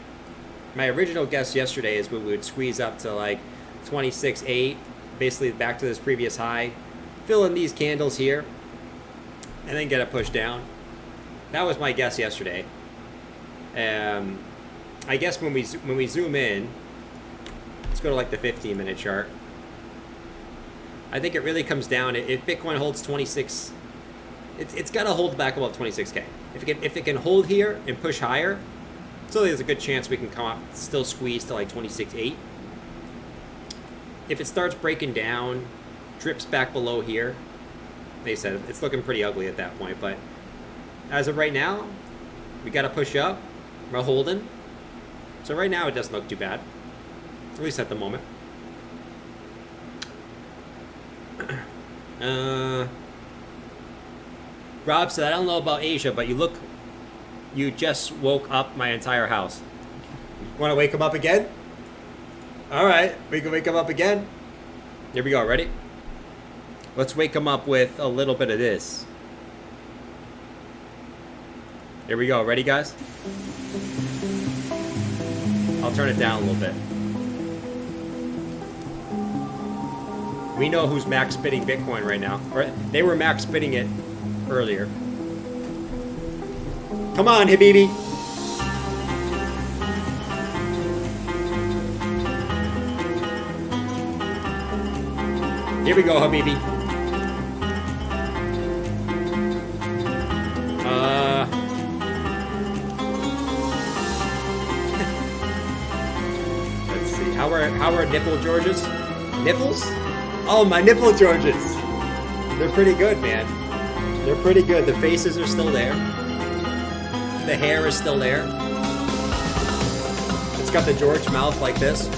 C: My original guess yesterday is we would squeeze up to like 26.8, basically back to this previous high, fill in these candles here, and then get a push down. That was my guess yesterday. I guess when we zoom in, let's go to like the 15-minute chart. I think it really comes down, if Bitcoin holds 26, it's got to hold back above 26K. If it can hold here and push higher, so there's a good chance we can come up, still squeeze to like 26.8. If it starts breaking down, drips back below here, they said it's looking pretty ugly at that point. But as of right now, we got to push up. We're holding. So right now it doesn't look too bad, at least at the moment. Rob said, I don't know about Asia, but you just woke up my entire house. Want to wake him up again? All right, we can wake him up again. Here we go, ready? Let's wake him up with a little bit of this. Here we go, ready guys? I'll turn it down a little bit. We know who's max bidding Bitcoin right now. Or they were max bidding it earlier. Come on, Habibi. Here we go, Habibi. Let's see. How are nipple Georges? Nipples? Oh, my nipple Georges. They're pretty good, man. They're pretty good. The faces are still there. The hair is still there. It's got the George mouth like this.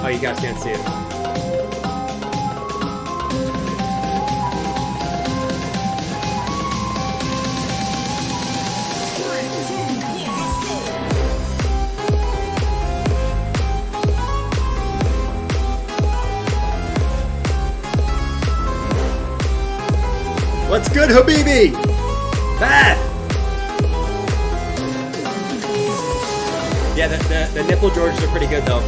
C: Oh, you guys can't see it. What's good, Habibi? Beth! Yeah, the nipple Georges are pretty good, though.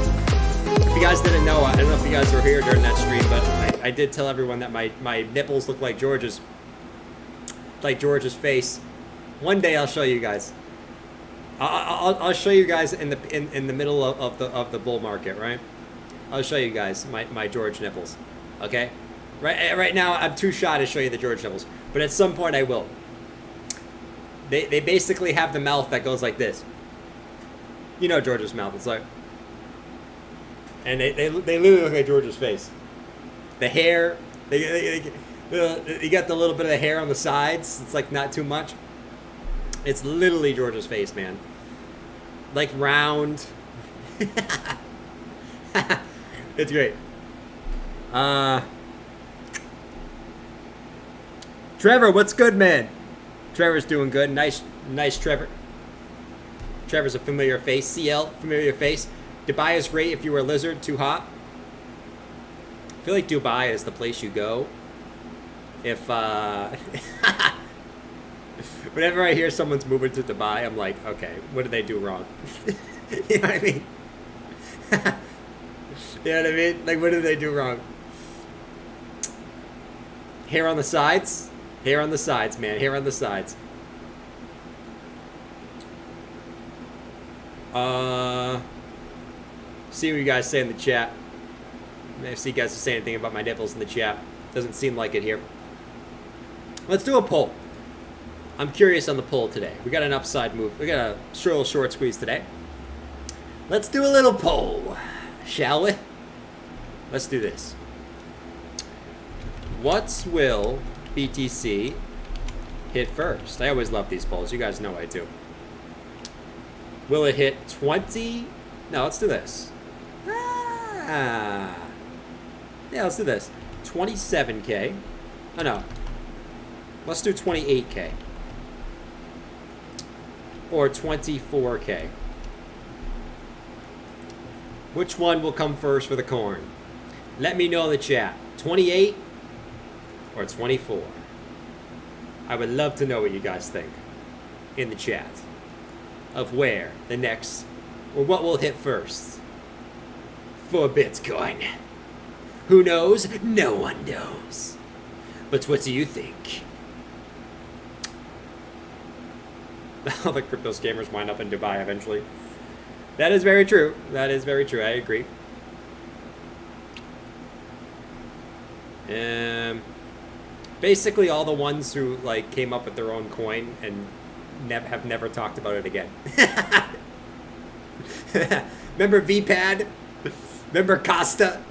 C: If you guys didn't know, I don't know if you guys were here during that stream, but I did tell everyone that my nipples look like George's. Like George's face. One day I'll show you guys. I'll show you guys in the middle of the bull market, right? I'll show you guys my George nipples. Okay? Right now, I'm too shy to show you the George nipples, but at some point I will. They basically have the mouth that goes like this. You know George's mouth. It's like, and they literally look like George's face. The hair, you got the little bit of the hair on the sides. It's like not too much. It's literally George's face, man. Like round. It's great. Trevor, what's good, man? Trevor's doing good. Nice, Trevor. Trevor's a familiar face. CL, familiar face. Dubai is great if you were a lizard. Too hot. I feel like Dubai is the place you go if whenever I hear someone's moving to Dubai, I'm like, okay, what did they do wrong? You know what I mean? You know what I mean? Like, what did they do wrong? Hair on the sides? Hair on the sides, man. Hair on the sides. See what you guys say in the chat. If you guys are saying anything about my nipples in the chat. Doesn't seem like it here. Let's do a poll. I'm curious on the poll today. We got an upside move. We got a little short squeeze today. Let's do a little poll, shall we? Let's do this. What will BTC hit first? I always love these polls. You guys know I do. Will it hit 20? No, let's do this. Yeah, let's do this. 27K. Oh, no. Let's do 28K. Or 24K. Which one will come first for the corn? Let me know in the chat. 28 or 24? I would love to know what you guys think in the chat of where the next, or what will hit first for Bitcoin. Who knows? No one knows. But what do you think? All the crypto scammers wind up in Dubai eventually. That is very true. That is very true. I agree. Basically, all the ones who like came up with their own coin and have never talked about it again. Remember VPAD? Remember Costa?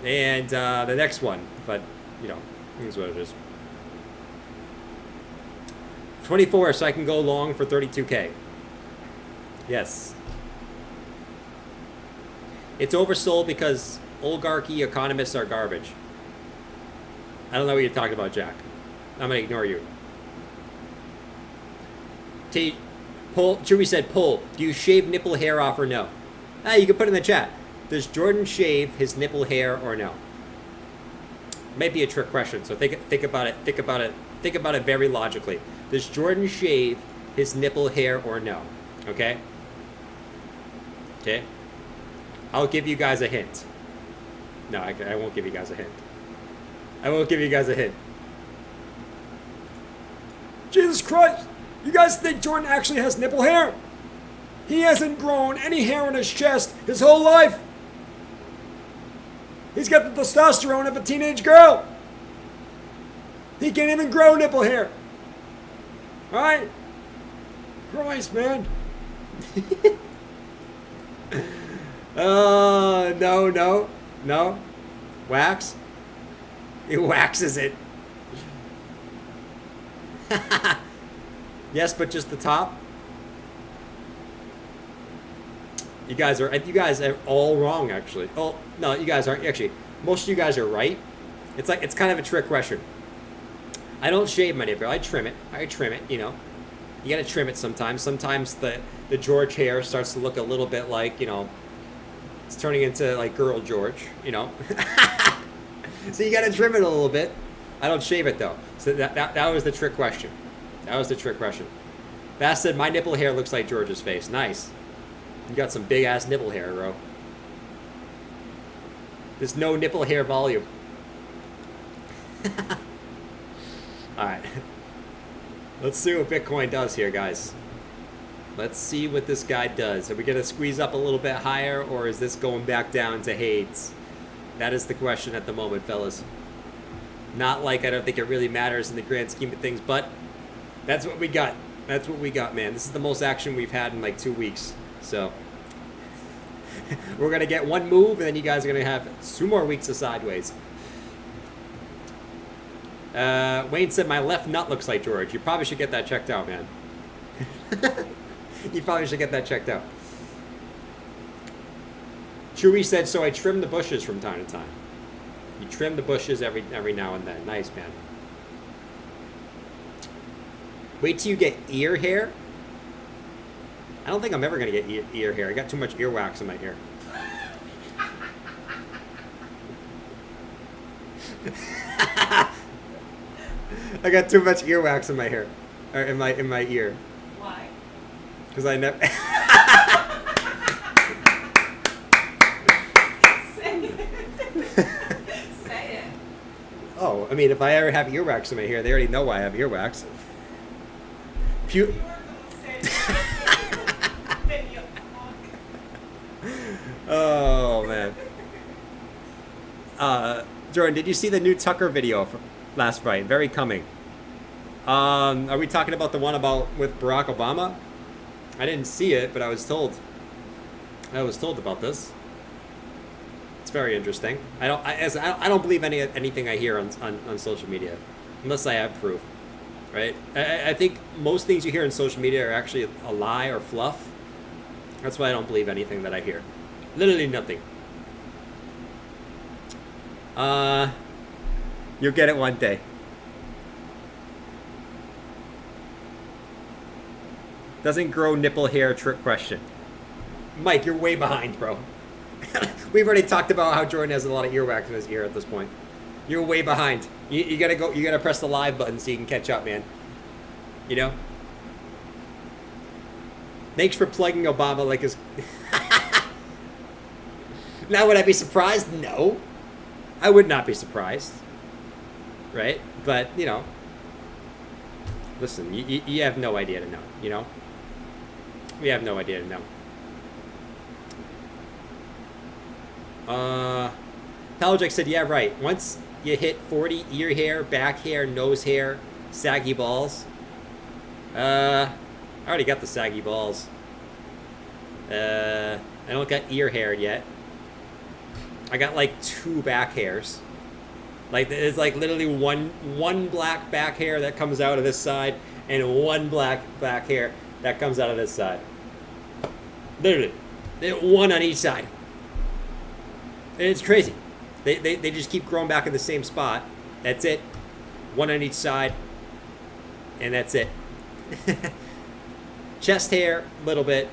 C: And the next one, but you know, here's what it is. 24, so I can go long for 32K. Yes. It's oversold because oligarchy economists are garbage. I don't know what you're talking about, Jack. I'm going to ignore you. Chewy said, poll, do you shave nipple hair off or no? You can put it in the chat. Does Jordan shave his nipple hair or no? Might be a trick question, so think about it. Think about it very logically. Does Jordan shave his nipple hair or no? Okay? Okay? I'll give you guys a hint. No, I won't give you guys a hint. I won't give you guys a hint.
E: Jesus Christ! You guys think Jordan actually has nipple hair? He hasn't grown any hair on his chest his whole life. He's got the testosterone of a teenage girl. He can't even grow nipple hair. Alright? Christ, man. No. Wax? He waxes it. Yes, but just the top. You guys are all wrong, actually. Oh no, you guys aren't actually. Most of you guys are right. It's kind of a trick question. I don't shave my nipple. I trim it. You know, you gotta trim it sometimes. Sometimes the George hair starts to look a little bit like, you know, it's turning into like girl George. You know. So you gotta trim it a little bit. I don't shave it though. So that was the trick question. That was the trick question. Bass said my nipple hair looks like George's face. Nice. You got some big ass nipple hair, bro. There's no nipple hair volume. Alright. Let's see what Bitcoin does here, guys. Let's see what this guy does. Are we gonna squeeze up a little bit higher, or is this going back down to Hades? That is the question at the moment, fellas. Not like I don't think it really matters in the grand scheme of things, but that's what we got. That's what we got, man. This is the most action we've had in like 2 weeks. So we're gonna get one move, and then you guys are gonna have 2 more weeks of sideways. Wayne said my left nut looks like George. You probably should get that checked out, man. You probably should get that checked out. Chewy said, so I trim the bushes from time to time. You trim the bushes every now and then. Nice, man. Wait till you get ear hair. I don't think I'm ever going to get ear hair. I got too much earwax in my ear. I got too much earwax in my hair. Or in my ear.
G: Why?
C: Because I never...
G: Say it.
C: Oh, I mean, if I ever have earwax in my hair, they already know I have earwax.
G: You were going to say then you
C: Oh man. Jordan, did you see the new Tucker video from last Friday? Very coming. Are we talking about the one with Barack Obama? I didn't see it, but I was told about this. It's very interesting. I don't believe anything I hear on social media, unless I have proof. Right? I think most things you hear on social media are actually a lie or fluff. That's why I don't believe anything that I hear. Literally nothing. You'll get it one day. Doesn't grow nipple hair, trick question. Mike, you're way behind, bro. We've already talked about how Jordan has a lot of earwax in his ear at this point. You're way behind. You gotta press the live button so you can catch up, man. You know? Thanks for plugging Obama like his... Now, would I be surprised? No. I would not be surprised. Right? But, you know. Listen, you have no idea to know, you know? We have no idea to know. Paladric said, yeah, right. Once you hit 40, ear hair, back hair, nose hair, saggy balls. I already got the saggy balls. I don't got ear hair yet. I got like 2 back hairs. Like it's like literally one black back hair that comes out of this side and one black back hair that comes out of this side. Literally, one on each side. And it's crazy. They just keep growing back in the same spot. That's it. One on each side. And that's it. Chest hair, a little bit.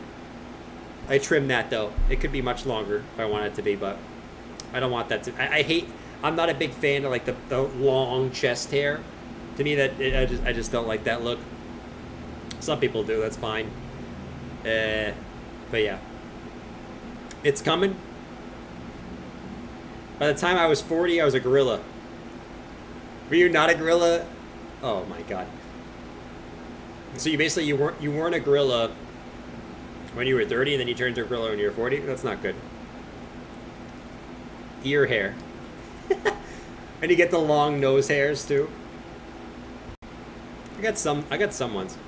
C: I trim that though. It could be much longer if I want it to be, but I don't want that to. I hate. I'm not a big fan of like the long chest hair. To me, I just don't like that look. Some people do. That's fine. But yeah, it's coming. By the time I was 40, I was a gorilla. Were you not a gorilla? Oh my god. So you basically you weren't a gorilla when you were 30, and then you turned to a gorilla when you were 40. That's not good. Ear hair. And you get the long nose hairs too. I got some ones.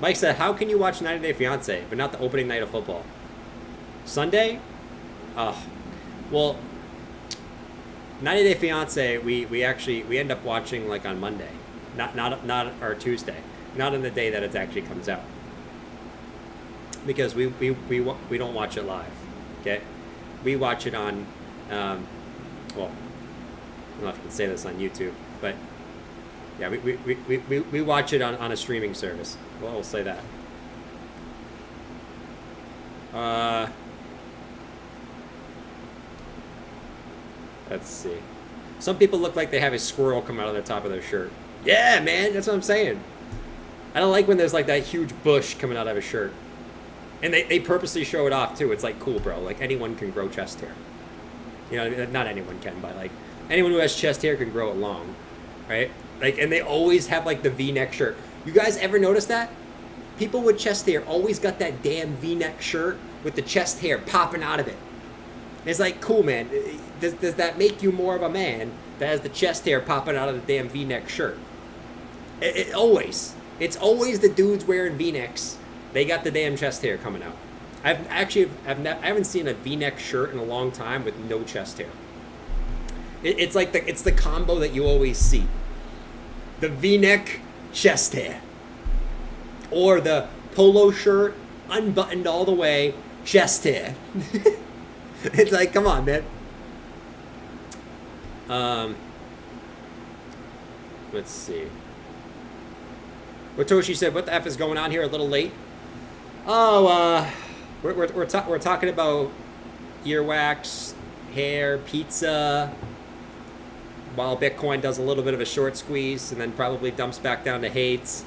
C: Mike said, how can you watch 90 Day Fiancé but not the opening night of football? Sunday? Well, 90 Day Fiancé we end up watching like on Monday. Not or Tuesday. Not on the day that it actually comes out. Because we don't watch it live. Okay? We watch it on well, I don't know if I can say this on YouTube, but yeah, we watch it on a streaming service. Well, we'll say that. Let's see. Some people look like they have a squirrel come out of the top of their shirt. Yeah, man, that's what I'm saying. I don't like when there's like that huge bush coming out of a shirt. And they purposely show it off too. It's like, cool, bro. Like anyone can grow chest hair. You know, not anyone can, but like anyone who has chest hair can grow it long, right? Like, and they always have like the V-neck shirt. You guys ever notice that? People with chest hair always got that damn V-neck shirt with the chest hair popping out of it. It's like, cool, man. Does that make you more of a man that has the chest hair popping out of the damn V-neck shirt? It's always the dudes wearing V-necks. They got the damn chest hair coming out. I haven't seen a V-neck shirt in a long time with no chest hair. It's like it's the combo that you always see. The V-neck chest hair. Or the polo shirt unbuttoned all the way, chest hair. It's like, come on, man. Let's see. Watoshi said, what the F is going on here a little late? Oh, we're talking about earwax, hair, pizza, while Bitcoin does a little bit of a short squeeze and then probably dumps back down to hates.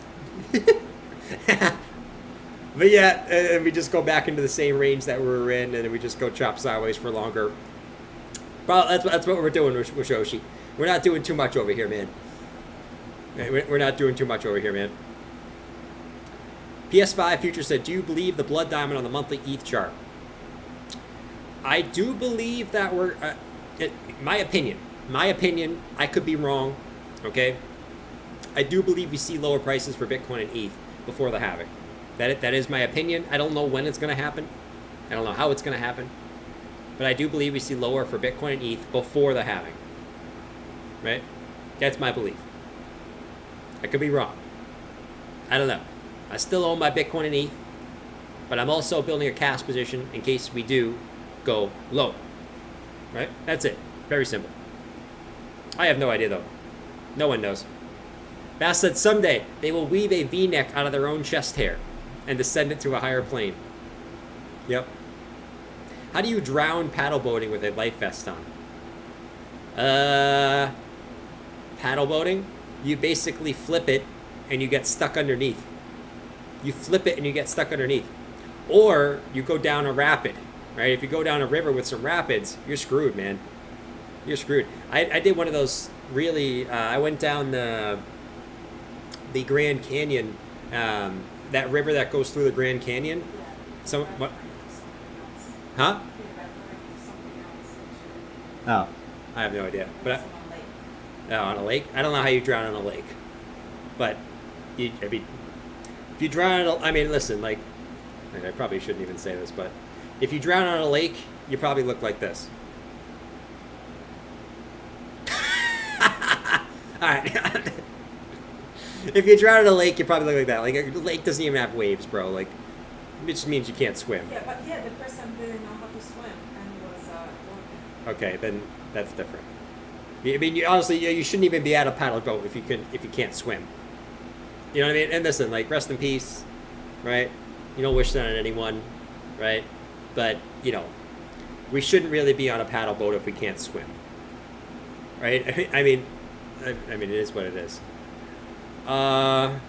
C: But yeah, and we just go back into the same range that we were in, and then we just go chop sideways for longer. Well, that's what we're doing with Shoshi. We're not doing too much over here, man. We're not doing too much over here, man. PS5 Future said, do you believe the blood diamond on the monthly ETH chart? I do believe that we're, my opinion, I could be wrong, okay? I do believe we see lower prices for Bitcoin and ETH before the halving. That is my opinion. I don't know when it's going to happen. I don't know how it's going to happen. But I do believe we see lower for Bitcoin and ETH before the halving. Right? That's my belief. I could be wrong. I don't know. I still own my Bitcoin and ETH, but I'm also building a cash position in case we do go low. Right? That's it. Very simple. I have no idea though. No one knows. Bass said someday they will weave a V-neck out of their own chest hair and descend it to a higher plane. Yep. How do you drown paddle boating with a life vest on? Paddle boating? You basically flip it and you get stuck underneath. You flip it and you get stuck underneath. Or you go down a rapid, right? If you go down a river with some rapids, you're screwed, man. You're screwed. I did one of those really, I went down the Grand Canyon, that river that goes through the Grand Canyon. Some, what? Huh? Oh, I have no idea. But on a lake? I don't know how you drown on a lake. But, if you drown on I mean, listen, like, I probably shouldn't even say this, but if you drown on a lake, you probably look like this. Alright. If you drown in a lake, you probably look like that. Like, a lake doesn't even have waves, bro. Like, it just means you can't swim.
G: Yeah, but yeah, the person didn't know how to swim and was walking.
C: Okay, then that's different. I mean, honestly, you shouldn't even be at a paddle boat if you can't swim. You know what I mean? And listen, like, rest in peace, right? You don't wish that on anyone, right? But, you know, we shouldn't really be on a paddle boat if we can't swim, right? I mean, it is what it is. The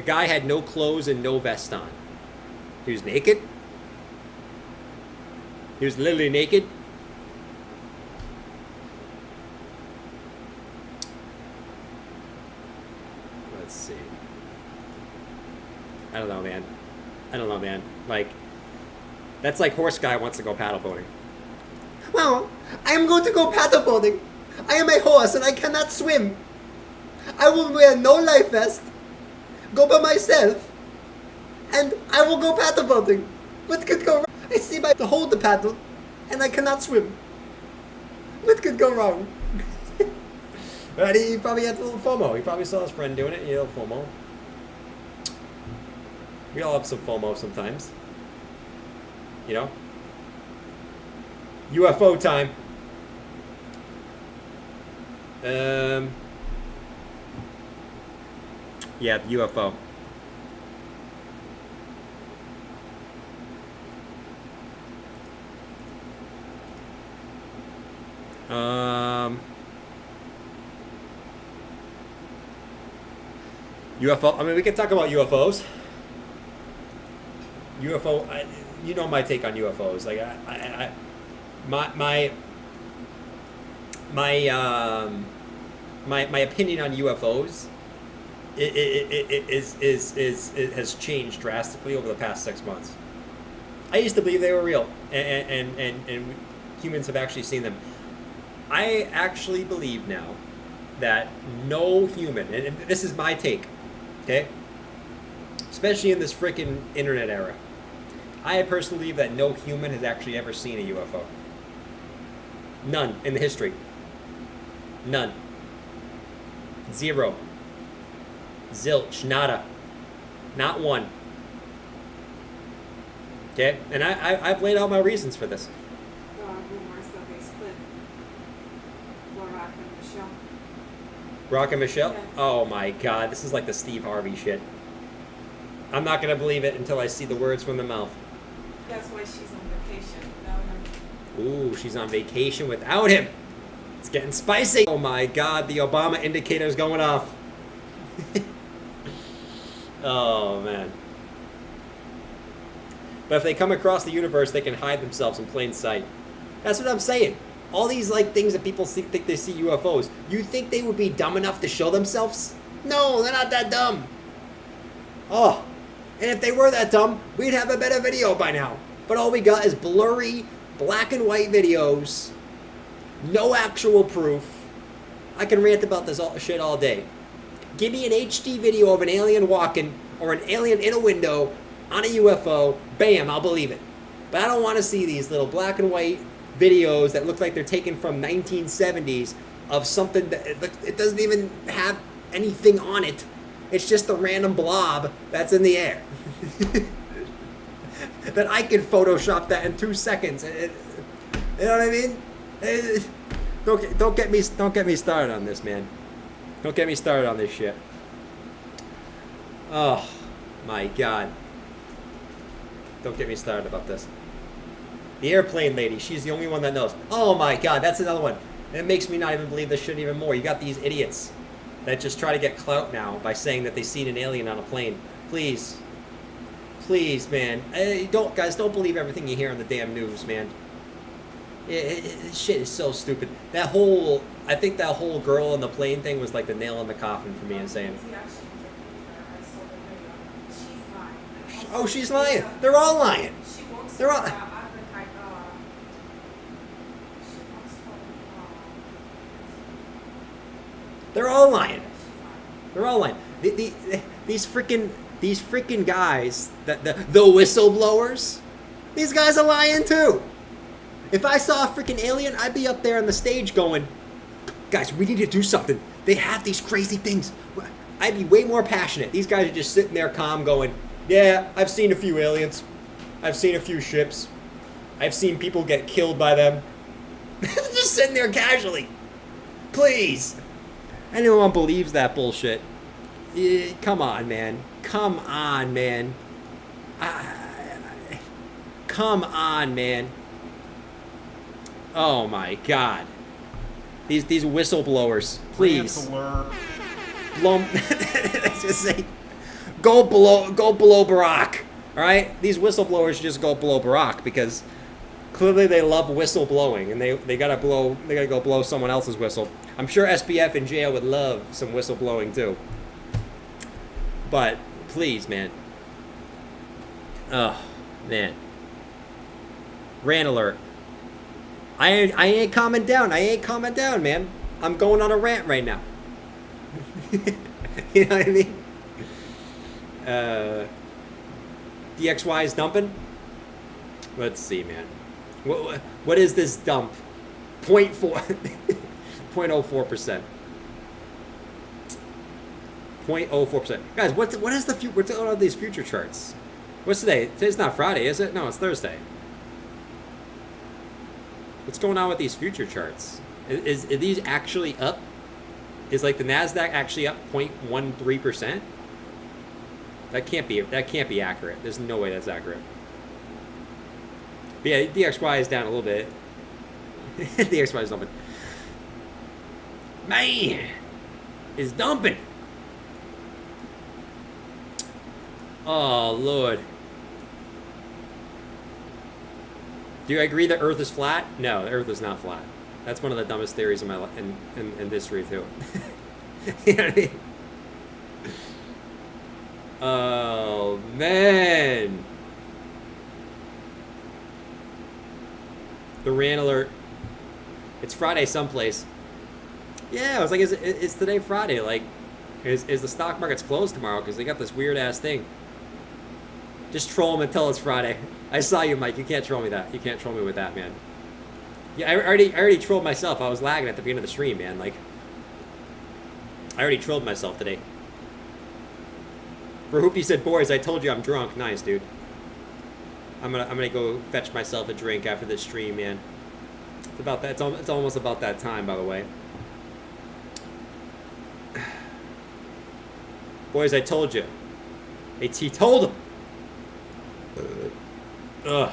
C: guy had no clothes and no vest on. He was naked. He was literally naked. Let's see. I don't know, man. Like, that's like horse guy wants to go paddle boating.
H: Well, I am going to go paddle boating. I am a horse and I cannot swim. I will wear no life vest, go by myself, and I will go paddle boating. What could go wrong? I see my to hold the paddle, and I cannot swim. What could go wrong?
C: Right, he probably had a little FOMO. He probably saw his friend doing it. He had a little FOMO. We all have some FOMO sometimes. You know? UFO time. Yeah, UFO. UFO. I mean, we can talk about UFOs. UFO. You know my take on UFOs. Like, my opinion on UFOs it has changed drastically over the past 6 months. I used to believe they were real, and humans have actually seen them. I actually believe now that no human, and this is my take, okay? Especially in this freaking internet era, I personally believe that no human has actually ever seen a UFO. None in the history. None. Zero. Zilch. Nada. Not one. Okay? And I've laid out my reasons for this.
G: There are rumors that they split Barack and Michelle.
C: Brock and Michelle?
G: Yeah.
C: Oh my god, this is like the Steve Harvey shit. I'm not gonna believe it until I see the words from the mouth.
G: That's why she's on vacation without him.
C: Ooh, she's on vacation without him. It's getting spicy. Oh my god, the Obama indicator's going off. Oh man. But if they come across the universe, they can hide themselves in plain sight. That's what I'm saying. All these like things that people think they see UFOs. You think they would be dumb enough to show themselves? No, they're not that dumb. Oh, and if they were that dumb, we'd have a better video by now.
H: But all we got is blurry, black and white videos. No actual proof. I can rant about this shit all day. Give me an HD video of an alien walking or an alien in a window on a UFO. Bam, I'll believe it. But I don't want to see these little black and white videos that look like they're taken from 1970s of something that it doesn't even have anything on it. It's just a random blob that's in the air. That I could Photoshop that in 2 seconds. You know what I mean? Don't get me started on this, man. Don't get me started on this shit. Oh my god. Don't get me started about this. The airplane lady, she's the only one that knows. Oh my god, that's another one. It makes me not even believe this shit even more. You got these idiots that just try to get clout now by saying that they seen an alien on a plane. Please. Please, man. Don't believe everything you hear on the damn news, man. Shit is so stupid. I think that whole girl in the plane thing was like the nail in the coffin for me and saying, oh, she's lying. They're all lying. They're all. They're all lying. They're all lying. These freaking guys, the whistleblowers, these guys are lying too. If I saw a freaking alien, I'd be up there on the stage going, guys, we need to do something. They have these crazy things. I'd be way more passionate. These guys are just sitting there calm going, yeah, I've seen a few aliens. I've seen a few ships. I've seen people get killed by them. Just sitting there casually. Please. Anyone believes that bullshit. Come on, man. Come on, man. Come on, man. Oh my god. These whistleblowers, please. Blow. Let's just say, go below Barack. All right, these whistleblowers just go below Barack because clearly they love whistleblowing and they gotta go blow someone else's whistle. I'm sure SBF in jail would love some whistleblowing too. But please, man. Oh man. Rant alert. I ain't calming down. I ain't calming down, man. I'm going on a rant right now. You know what I mean? DXY is dumping? Let's see, man. What is this dump? 0.04%. 0.04%. Guys, what is the future? What's going on these future charts? What's today? Today's not Friday, is it? No, it's Thursday. What's going on with these future charts? Are these actually up? Is like the NASDAQ actually up 0.13%? That can't be accurate. There's no way that's accurate. But yeah, DXY is down a little bit. DXY is dumping. Man, it's dumping. Oh Lord. Do you agree the Earth is flat? No, the Earth is not flat. That's one of the dumbest theories in my in history too. You know what I mean? Oh man. The rant alert. It's Friday someplace. Yeah, I was like, is today Friday? Like, is the stock market's closed tomorrow? Because they got this weird ass thing. Just troll them and tell it's Friday. I saw you, Mike. You can't troll me that. You can't troll me with that, man. Yeah, I already trolled myself. I was lagging at the beginning of the stream, man. Like, I already trolled myself today. For Hoopty said, boys, I told you I'm drunk. Nice, dude. I'm gonna go fetch myself a drink after this stream, man. It's about that. It's almost about that time, by the way. Boys, I told you. He told him. Ugh.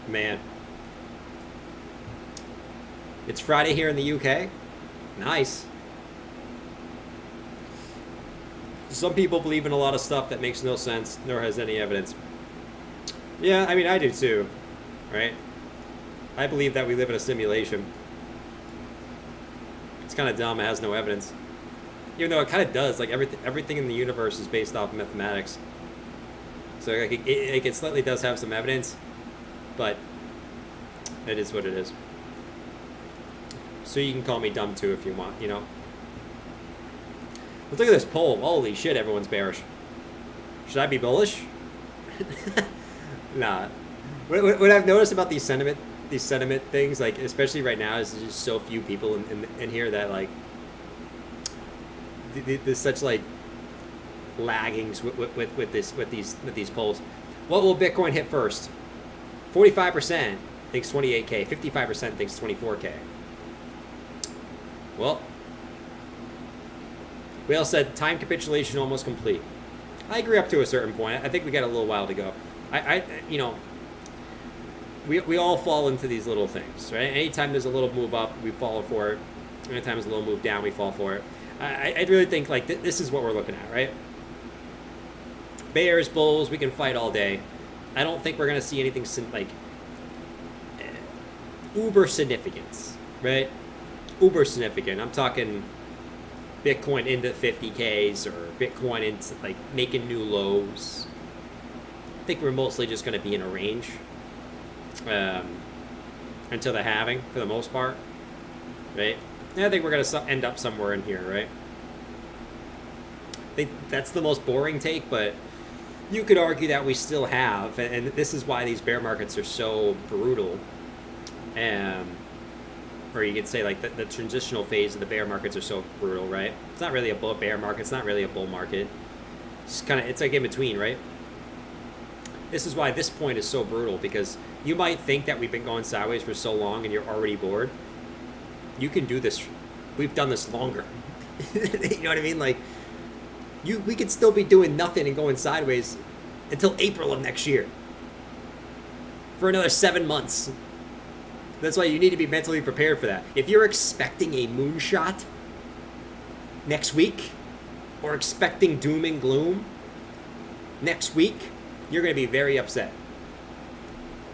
H: Man. It's Friday here in the UK. Nice. Some people believe in a lot of stuff that makes no sense, nor has any evidence. Yeah, I mean, I do too. Right? I believe that we live in a simulation. It's kind of dumb. It has no evidence. Even though it kind of does. Like, everything in the universe is based off of mathematics.
C: So like, it slightly does have some evidence, but it is what it is. So you can call me dumb too if you want, you know. But look at this poll. Holy shit, everyone's bearish. Should I be bullish? Nah. What I've noticed about these sentiment things, like especially right now, is there's just so few people in here that like there's such like laggings with these polls. What will Bitcoin hit first? 45% thinks 28K. 55% thinks 24K. Well, we all said time capitulation almost complete. I agree up to a certain point. I think we got a little while to go. You know, we all fall into these little things, right? Anytime there's a little move up, we fall for it. Anytime there's a little move down, we fall for it. I really think like this is what we're looking at, right? Bears, bulls, we can fight all day. I don't think we're gonna see anything like uber significance, right? Uber significant. I'm talking Bitcoin into 50Ks or Bitcoin into like making new lows. I think we're mostly just going to be in a range until the halving for the most part, right? And I think we're going to end up somewhere in here, right? I think that's the most boring take, but you could argue that we still have, and this is why these bear markets are so brutal. Or you could say like the transitional phase of the bear markets are so brutal, right? It's not really a bear market. It's not really a bull market. It's like in between, right? This is why this point is so brutal, because you might think that we've been going sideways for so long and you're already bored. You can do this. We've done this longer. You know what I mean? Like we could still be doing nothing and going sideways until April of next year. For another 7 months. That's why you need to be mentally prepared for that. If you're expecting a moonshot next week, or expecting doom and gloom next week, you're going to be very upset.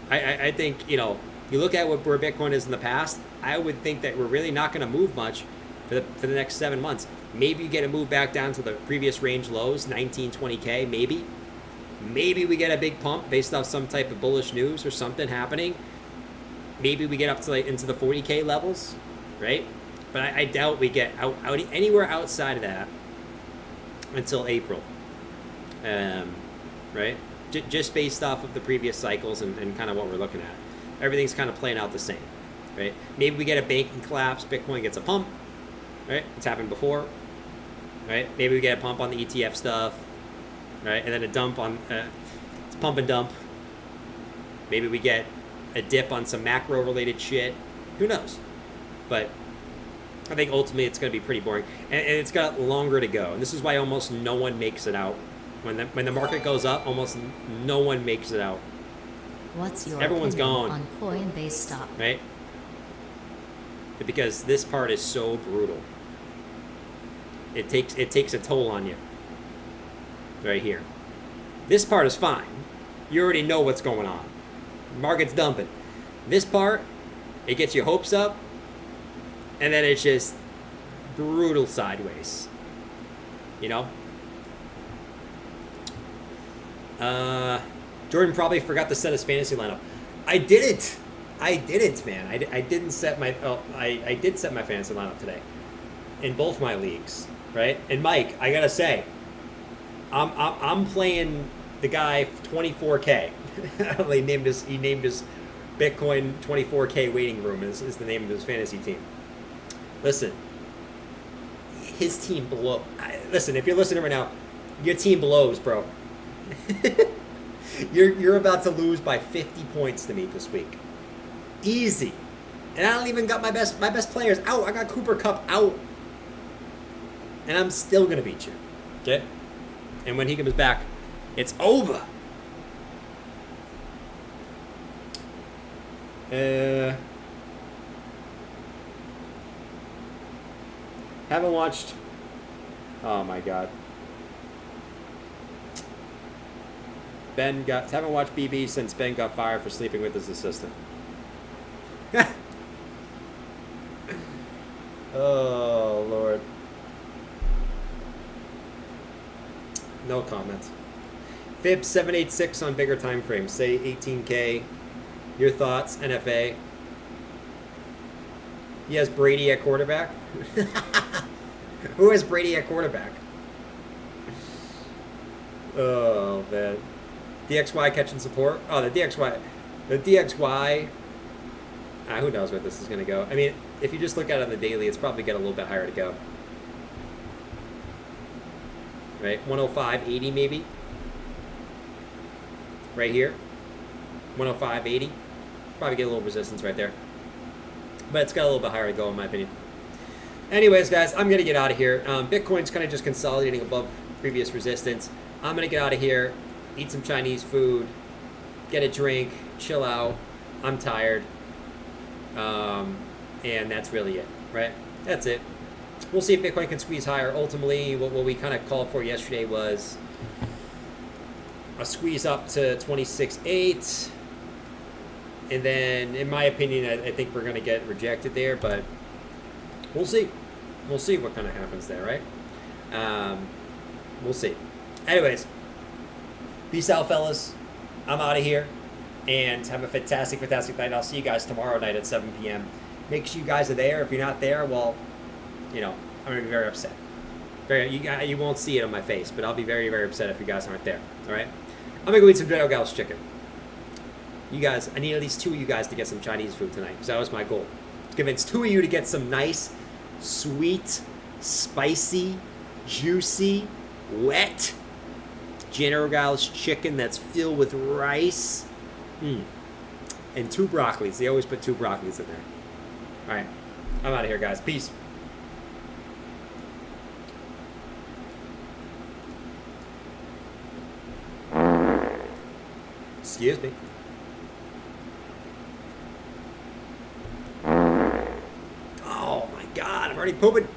C: I think, you know, you look at where Bitcoin is in the past, I would think that we're really not going to move much for the next 7 months. Maybe you get a move back down to the previous range lows, 19, 20K, maybe. Maybe we get a big pump based off some type of bullish news or something happening. Maybe we get up to like into the 40K levels, right? But I doubt we get out anywhere outside of that until April, right? Just based off of the previous cycles and kind of what we're looking at. Everything's kind of playing out the same, right? Maybe we get a banking collapse, Bitcoin gets a pump, right? It's happened before, right? Maybe we get a pump on the ETF stuff, right? And then a dump on, it's pump and dump. Maybe we get a dip on some macro related shit. Who knows? But I think ultimately it's going to be pretty boring, and it's got longer to go. And this is why almost no one makes it out. When the market goes up, almost no one makes it out.
F: What's your
C: Everyone's
F: opinion
C: gone
F: on Coinbase stock?
C: Right? Because this part is so brutal. It takes a toll on you. Right here. This part is fine. You already know what's going on. Market's dumping. This part, it gets your hopes up, and then it's just brutal sideways. You know? Jordan probably forgot to set his fantasy lineup. I didn't, man. I didn't set my. Oh, I did set my fantasy lineup today, in both my leagues, right? And Mike, I gotta say, I'm playing the guy 24K. He named his Bitcoin 24K waiting room is the name of his fantasy team. Listen, his team blow. Listen, if you're listening right now, your team blows, bro. You're about to lose by 50 points to me this week. Easy. And I don't even got my best players out. I got Cooper Kupp out. And I'm still gonna beat you. Okay? And when he comes back, it's over. Haven't watched. Oh my god. Haven't watched BB since Ben got fired for sleeping with his assistant. Oh Lord. No comments. Fib 786 on bigger time frames. Say 18K. Your thoughts, NFA? He has Brady at quarterback. Who has Brady at quarterback? Oh man. DXY catching support. Oh, the DXY. Who knows where this is going to go? I mean, if you just look at it on the daily, it's probably got a little bit higher to go. Right? 105.80 maybe. Right here. 105.80. Probably get a little resistance right there. But it's got a little bit higher to go in my opinion. Anyways, guys, I'm going to get out of here. Bitcoin's kind of just consolidating above previous resistance. I'm going to get out of here, eat some Chinese food, get a drink, chill out. I'm tired. And that's really it, right? That's it. We'll see if Bitcoin can squeeze higher. Ultimately, what we kind of called for yesterday was a squeeze up to 26.8. And then, in my opinion, I think we're going to get rejected there, but we'll see. We'll see what kind of happens there, right? We'll see. Anyways, peace out, fellas. I'm out of here. And have a fantastic, fantastic night. I'll see you guys tomorrow night at 7 p.m. Make sure you guys are there. If you're not there, well, you know, I'm going to be very upset. You won't see it on my face, but I'll be very, very upset if you guys aren't there. All right? I'm going to go eat some Dredo Gal's chicken. You guys, I need at least 2 of you guys to get some Chinese food tonight, because that was my goal. To convince 2 of you to get some nice, sweet, spicy, juicy, wet General Gal's chicken that's filled with rice. And 2 broccolis. They always put 2 broccolis in there. All right. I'm out of here, guys. Peace. Excuse me. Oh, my God. I'm already pooping.